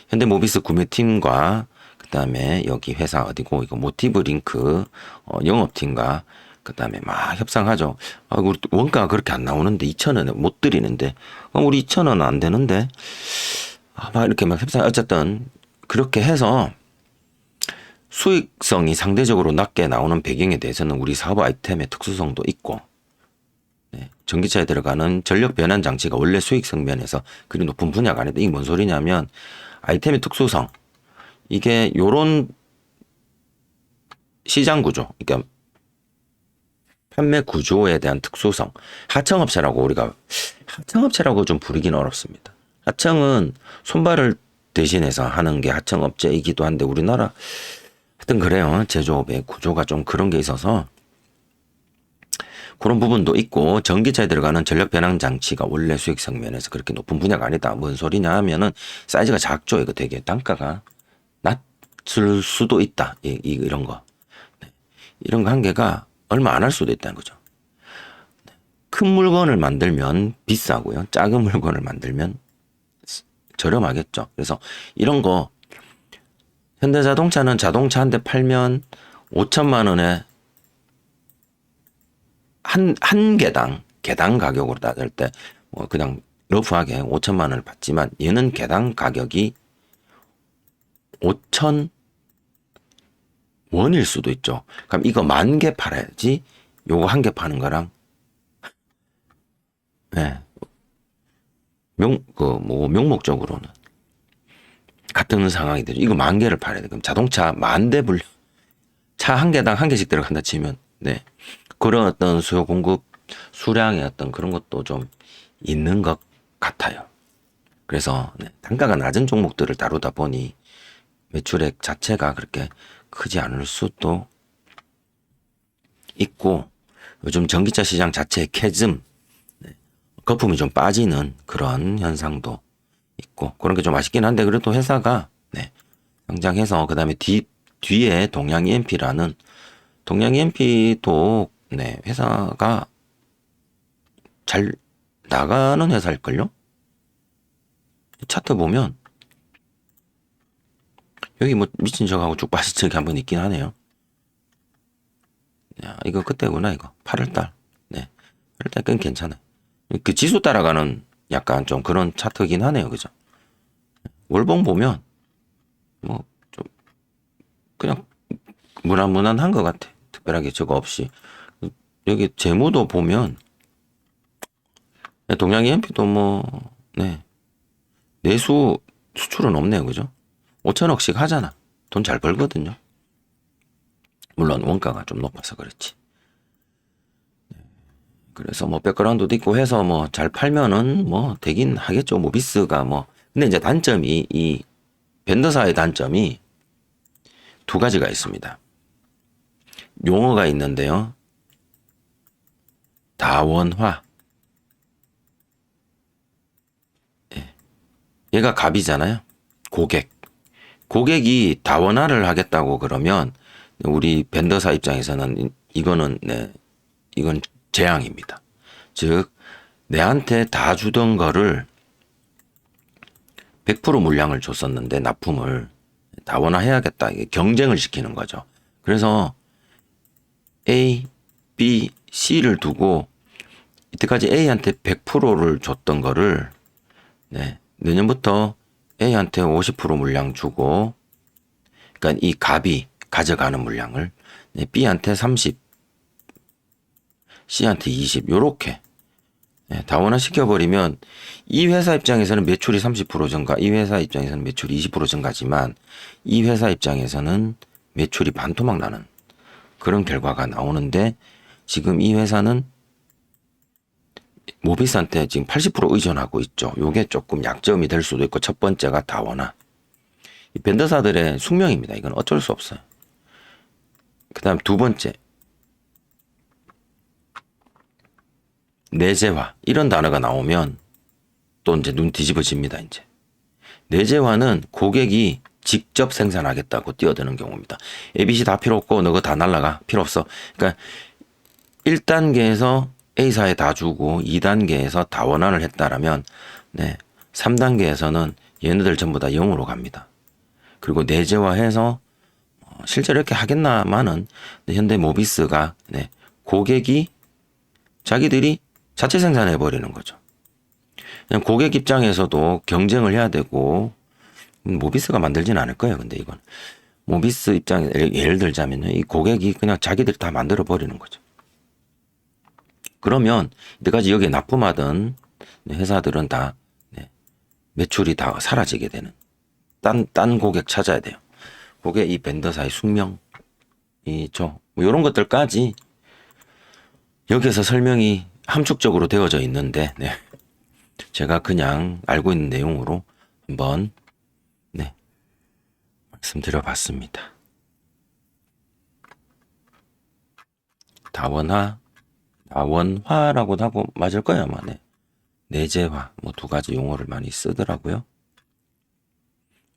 현대모비스 구매팀과 그다음에 여기 회사 어디고 이거 모티브 링크 영업팀과 그다음에 막 협상하죠. 아, 우리 원가가 그렇게 안 나오는데 2,000원에 못 드리는데 우리 2,000원 안 되는데 막 이렇게 막 협상 어쨌든 그렇게 해서 수익성이 상대적으로 낮게 나오는 배경에 대해서는 우리 사업 아이템의 특수성도 있고 네, 전기차에 들어가는 전력 변환 장치가 원래 수익성 면에서 그리 높은 분야가 아닌데 이게 뭔 소리냐면 아이템의 특수성 이게 요런 시장 구조, 그러니까 판매 구조에 대한 특수성, 하청업체라고 우리가 하청업체라고 좀 부르기는 어렵습니다. 하청은 손발을 대신해서 하는 게 하청업체이기도 한데 우리나라 하여튼 그래요. 제조업의 구조가 좀 그런 게 있어서 그런 부분도 있고 전기차에 들어가는 전력 변환 장치가 원래 수익성 면에서 그렇게 높은 분야가 아니다. 뭔 소리냐 하면은 사이즈가 작죠. 이거 되게 단가가 낮을 수도 있다. 이런 거. 이런 거 한계가 얼마 안 할 수도 있다는 거죠. 큰 물건을 만들면 비싸고요. 작은 물건을 만들면 저렴하겠죠. 그래서 이런 거 현대자동차는 자동차 한 대 팔면 5천만 원에 한 개당 가격으로 따질 때 뭐 그냥 러프하게 5천만 원을 받지만 얘는 개당 가격이 5천 원일 수도 있죠. 그럼 이거 10,000개 팔아야지 요거 한 개 파는 거랑 네. 명목적으로는 같은 상황이 되죠. 이거 10,000개를 팔아야 돼. 그럼 자동차 10,000대 분량 차 한 개당 한 개씩 들어간다 치면 네. 그런 어떤 수요 공급 수량의 어떤 그런 것도 좀 있는 것 같아요. 그래서 네, 단가가 낮은 종목들을 다루다 보니 매출액 자체가 그렇게 크지 않을 수도 있고 요즘 전기차 시장 자체의 캐즘 네, 거품이 좀 빠지는 그런 현상도 있고 그런 게 좀 아쉽긴 한데 그래도 회사가 네, 성장해서 그다음에 뒤에 동양 EMP라는 동양 EMP도 네, 회사가 잘 나가는 회사일걸요? 차트 보면 여기 뭐 미친 척하고 쭉 빠진 적이 한 번 있긴 하네요. 야, 이거 그때구나 이거 8월달. 네, 8월달 꽤 괜찮아요. 그 지수 따라가는 약간 좀 그런 차트긴 하네요, 그죠? 월봉 보면 뭐 좀 그냥 무난무난한 것 같아. 특별하게 저거 없이 여기 재무도 보면 동양 EMP도 뭐 네. 내수 수출은 없네요. 그죠? 5천억씩 하잖아. 돈 잘 벌거든요. 물론 원가가 좀 높아서 그렇지. 그래서 뭐 백그라운드도 있고 해서 뭐 잘 팔면은 뭐 되긴 하겠죠. 모비스가 뭐. 근데 이제 단점이 이 벤더사의 단점이 두 가지가 있습니다. 용어가 있는데요. 다원화. 얘가 갑이잖아요. 고객. 고객이 다원화를 하겠다고 그러면 우리 벤더사 입장에서는 이거는 네, 이건 재앙입니다. 즉 내한테 다 주던 거를 100% 물량을 줬었는데 납품을 다원화해야겠다. 이게 경쟁을 시키는 거죠. 그래서 A, B, C를 두고 이때까지 A한테 100%를 줬던 거를 네, 내년부터 A한테 50% 물량 주고 그러니까 이 갑이 가져가는 물량을 B한테 30, C한테 20 요렇게 다원화 시켜버리면 이 회사 입장에서는 매출이 30% 증가, 이 회사 입장에서는 매출이 20% 증가지만 이 회사 입장에서는 매출이 반토막 나는 그런 결과가 나오는데 지금 이 회사는 모비스한테 지금 80% 의존하고 있죠. 요게 조금 약점이 될 수도 있고 첫 번째가 다원화. 이 벤더사들의 숙명입니다. 이건 어쩔 수 없어요. 그 다음 두 번째 내재화 이런 단어가 나오면 또 이제 눈 뒤집어집니다. 이제 내재화는 고객이 직접 생산하겠다고 뛰어드는 경우입니다. ABC 다 필요 없고 너가 다 날라가 필요 없어. 그러니까 1단계에서 A사에 다 주고 2단계에서 다원화를 했다라면 네, 3단계에서는 얘네들 전부 다 0으로 갑니다. 그리고 내재화해서 실제로 이렇게 하겠나마는 현대 모비스가 네, 고객이 자기들이 자체 생산해 버리는 거죠. 그냥 고객 입장에서도 경쟁을 해야 되고 모비스가 만들진 않을 거예요. 근데 이건 모비스 입장에 예를 들자면요, 이 고객이 그냥 자기들이 다 만들어 버리는 거죠. 그러면 이때까지 여기에 납품하던 회사들은 다 매출이 다 사라지게 되는 딴 고객 찾아야 돼요. 그게 이 벤더사의 숙명. 있죠. 뭐 이런 것들까지 여기에서 설명이 함축적으로 되어져 있는데, 네. 제가 그냥 알고 있는 내용으로 한번, 네, 말씀드려봤습니다. 다원화라고도 하고 맞을 거예요, 아마. 네. 내재화, 뭐 두 가지 용어를 많이 쓰더라고요.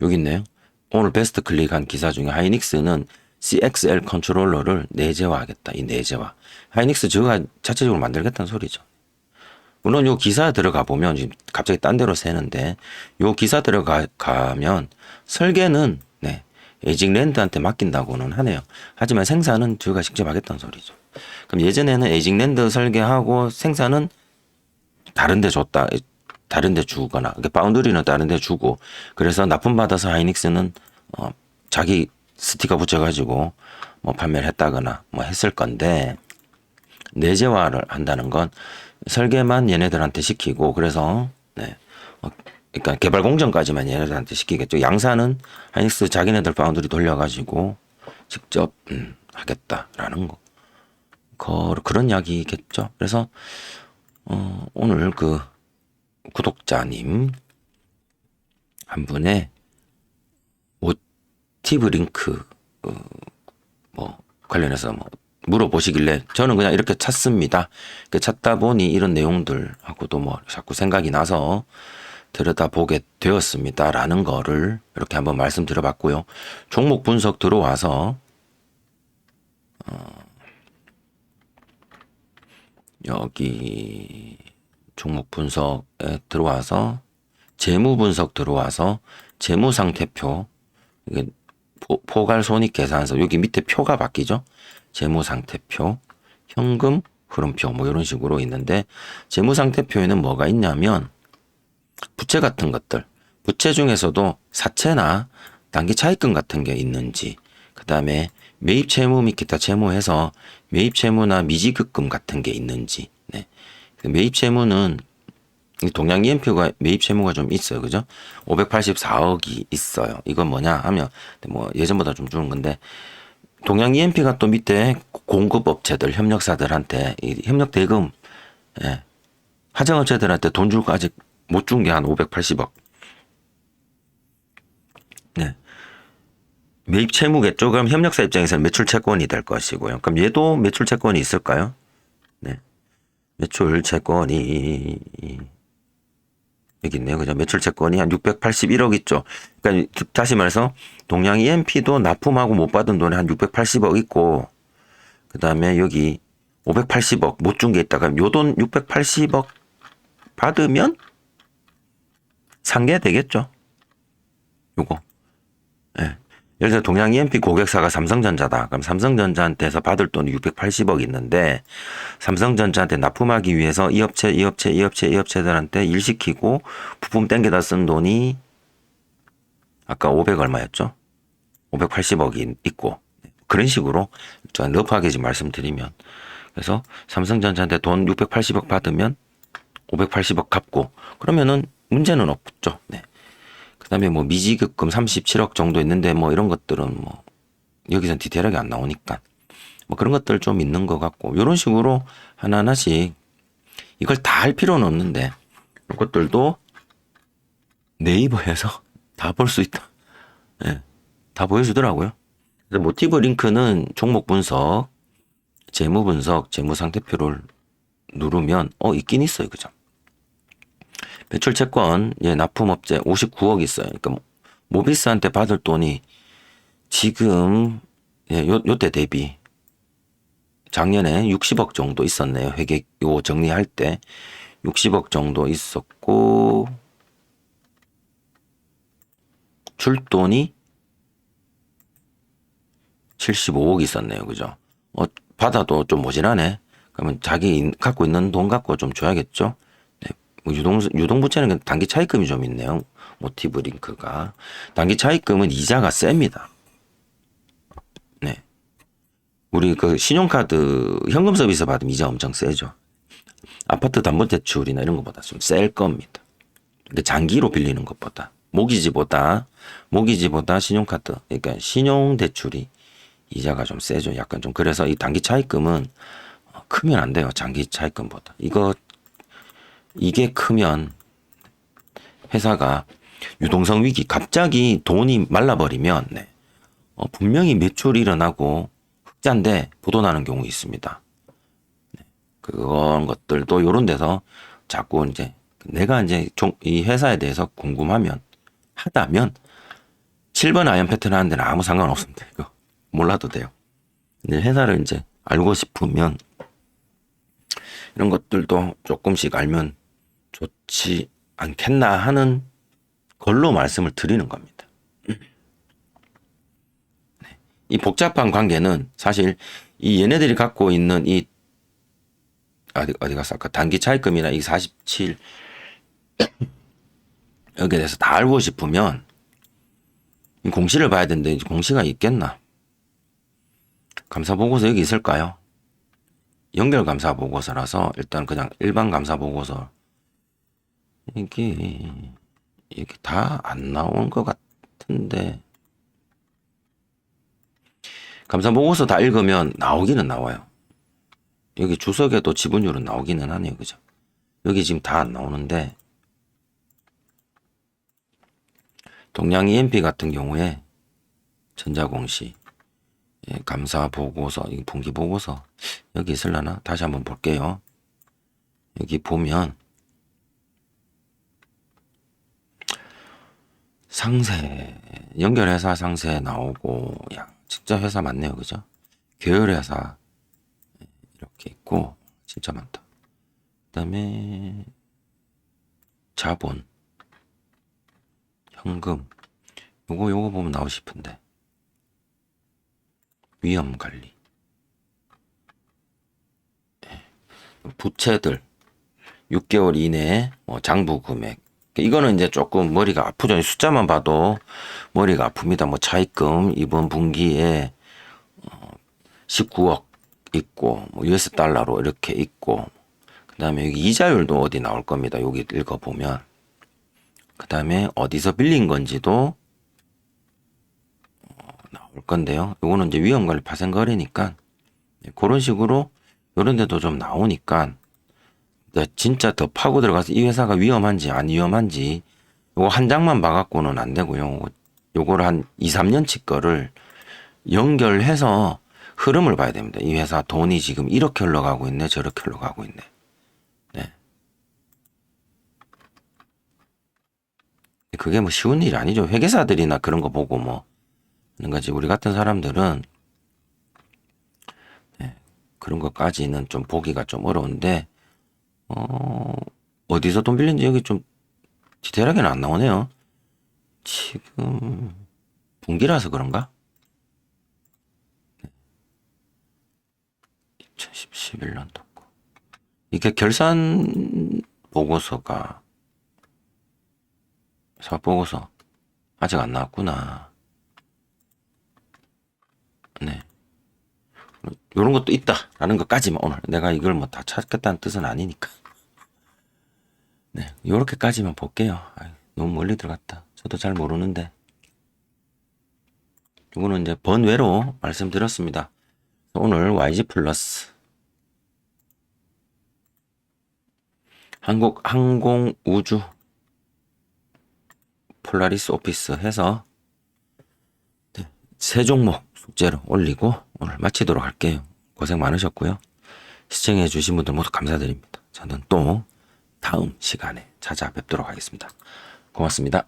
여기 있네요. 오늘 베스트 클릭한 기사 중에 하이닉스는 CXL 컨트롤러를 내재화하겠다. 이 내재화. 하이닉스 저가 자체적으로 만들겠다는 소리죠. 물론 요 기사 들어가 보면 지금 갑자기 딴 데로 새는데 요 기사 들어가면 설계는 네, 에이징랜드한테 맡긴다고는 하네요. 하지만 생산은 저가 직접 하겠다는 소리죠. 그럼 예전에는 에이징랜드 설계하고 생산은 다른 데 줬다. 다른 데 주거나 바운드리는 다른 데 주고 그래서 납품받아서 하이닉스는 자기 스티커 붙여가지고 뭐 판매를 했다거나 뭐 했을 건데 내재화를 한다는 건 설계만 얘네들한테 시키고 그래서 네. 그러니까 개발 공정까지만 얘네들한테 시키겠죠. 양산은 하이닉스 자기네들 바운드리 돌려가지고 직접 하겠다라는 그런 이야기겠죠. 그래서 오늘 그 구독자님 한 분의 모티브 링크 뭐 관련해서 뭐 물어보시길래 저는 그냥 이렇게 찾습니다. 찾다 보니 이런 내용들하고도 뭐 자꾸 생각이 나서 들여다보게 되었습니다라는 거를 이렇게 한번 말씀드려봤고요. 종목 분석 들어와서 여기 종목 분석에 들어와서 재무 분석 들어와서 재무 상태표 이게 포괄 손익 계산서 여기 밑에 표가 바뀌죠. 재무 상태표, 현금 흐름표 뭐 이런 식으로 있는데 재무 상태표에는 뭐가 있냐면 부채 같은 것들, 부채 중에서도 사채나 단기 차입금 같은 게 있는지, 그 다음에 매입 채무 및 기타 채무해서 매입 채무나 미지급금 같은 게 있는지, 네. 매입 채무는 동양 EMP가 매입 채무가 좀 있어요. 그죠? 584억이 있어요. 이건 뭐냐 하면 뭐 예전보다 좀 줄은 건데 동양 EMP가 또 밑에 공급업체들, 협력사들한테 이 협력 대금, 예. 하청업체들한테 돈 줄 거 아직 못 준 게 한 580억. 네. 매입 채무겠죠. 그럼 협력사 입장에서는 매출 채권이 될 것이고요. 그럼 얘도 매출 채권이 있을까요? 네. 매출 채권이 여기 있네요. 그죠? 매출 채권이 한 681억 있죠. 그러니까 다시 말해서 동양 EMP도 납품하고 못 받은 돈이 한 680억 있고 그다음에 여기 580억 못 준 게 있다가 요 돈 680억 받으면 상계되겠죠. 요거. 예. 네. 예를 들어 동양 EMP 고객사가 삼성전자다. 그럼 삼성전자한테서 받을 돈이 680억 있는데 삼성전자한테 납품하기 위해서 이 업체들한테 일 시키고 부품 땡겨다 쓴 돈이 아까 500 얼마였죠? 580억이 있고 그런 식으로 좀 러프하게 지금 말씀드리면 그래서 삼성전자한테 돈 680억 받으면 580억 갚고 그러면은 문제는 없죠. 네. 그다음에 뭐 미지급금 37억 정도 있는데 뭐 이런 것들은 뭐 여기선 디테일하게 안 나오니까 뭐 그런 것들 좀 있는 것 같고 이런 식으로 하나하나씩 이걸 다 할 필요는 없는데 이것들도 네이버에서 다 볼 수 있다. 예, 다 보여주더라고요. 그래서 모티브 링크는 종목 분석, 재무 분석, 재무 상태표를 누르면 있긴 있어요, 그죠? 매출 채권 예, 납품업체 59억 있어요. 그러니까 모비스한테 받을 돈이 지금 예, 요때 대비 작년에 60억 정도 있었네요. 회계 요 정리할 때 60억 정도 있었고 줄 돈이 75억 있었네요. 그죠? 받아도 좀 모자라네. 그러면 자기 갖고 있는 돈 갖고 좀 줘야겠죠? 네. 뭐 유동부채는 단기 차입금이 좀 있네요. 모티브 링크가. 단기 차입금은 이자가 셉니다. 네. 우리 그 신용카드 현금 서비스 받으면 이자 엄청 세죠. 아파트 담보대출이나 이런 것보다 좀 셀 겁니다. 근데 장기로 빌리는 것보다 모기지보다 신용카드 그러니까 신용대출이 이자가 좀 세죠. 약간 좀. 그래서 이 단기 차입금은 크면 안 돼요. 장기 차입금보다. 이게 크면 회사가 유동성 위기, 갑자기 돈이 말라버리면 분명히 매출이 일어나고 흑자인데 보도나는 경우 있습니다. 그런 것들도 요런 데서 자꾸 이제 내가 이제 이 회사에 대해서 궁금하면 하다면 7번 아이언 패턴 하는 데는 아무 상관없습니다. 이거 몰라도 돼요. 근데 회사를 이제 알고 싶으면 이런 것들도 조금씩 알면 좋지 않겠나 하는 걸로 말씀을 드리는 겁니다. 이 복잡한 관계는 사실 이 얘네들이 갖고 있는 이 어디 갔어? 아까 단기 차입금이나 이 47 여기에 대해서 다 알고 싶으면 공시를 봐야 되는데 공시가 있겠나? 감사 보고서 여기 있을까요? 연결 감사 보고서라서 일단 그냥 일반 감사 보고서 이게 다 안 나온 것 같은데 감사 보고서 다 읽으면 나오기는 나와요. 여기 주석에도 지분율은 나오기는 하네요. 그죠? 여기 지금 다 안 나오는데 동양 EMP 같은 경우에 전자공시 감사 보고서, 분기 보고서 여기 있을라나? 다시 한번 볼게요. 여기 보면 상세, 연결회사 상세 나오고, 야, 진짜 회사 많네요. 그죠? 계열회사 이렇게 있고, 진짜 많다. 그 다음에 자본, 현금, 요거 보면 나오고 싶은데. 위험관리, 부채들 6개월 이내에 장부 금액, 이거는 이제 조금 머리가 아프죠. 숫자만 봐도 머리가 아픕니다. 뭐 차입금 이번 분기에 19억 있고, 뭐 US 달러로 이렇게 있고, 그 다음에 여기 이자율도 어디 나올 겁니다. 여기 읽어보면. 그 다음에 어디서 빌린 건지도 나올 건데요. 요거는 이제 위험관리 파생거래니까 그런 식으로 요런 데도 좀 나오니까 진짜 더 파고 들어가서 이 회사가 위험한지 안 위험한지 요거 한 장만 봐갖고는 안 되고요. 요거를 한 2, 3년치 거를 연결해서 흐름을 봐야 됩니다. 이 회사 돈이 지금 이렇게 흘러가고 있네, 저렇게 흘러가고 있네. 네. 그게 뭐 쉬운 일이 아니죠. 회계사들이나 그런 거 보고 뭐 하는 거지. 우리 같은 사람들은 그런 것까지는 좀 보기가 좀 어려운데 어디서 돈 빌린지 여기 좀 디테일하게는 안 나오네요. 지금 분기라서 그런가? 2011년도 거. 이게 결산 보고서가 사업 보고서 아직 안 나왔구나. 네. 요런 것도 있다라는 것까지만 오늘 내가 이걸 뭐 다 찾겠다는 뜻은 아니니까. 네. 요렇게까지만 볼게요. 너무 멀리 들어갔다. 저도 잘 모르는데. 요거는 이제 번외로 말씀드렸습니다. 오늘 YG 플러스 한국 항공우주 폴라리스 오피스 해서 세 종목 숙제로 올리고 오늘 마치도록 할게요. 고생 많으셨고요. 시청해 주신 분들 모두 감사드립니다. 저는 또 다음 시간에 찾아뵙도록 하겠습니다. 고맙습니다.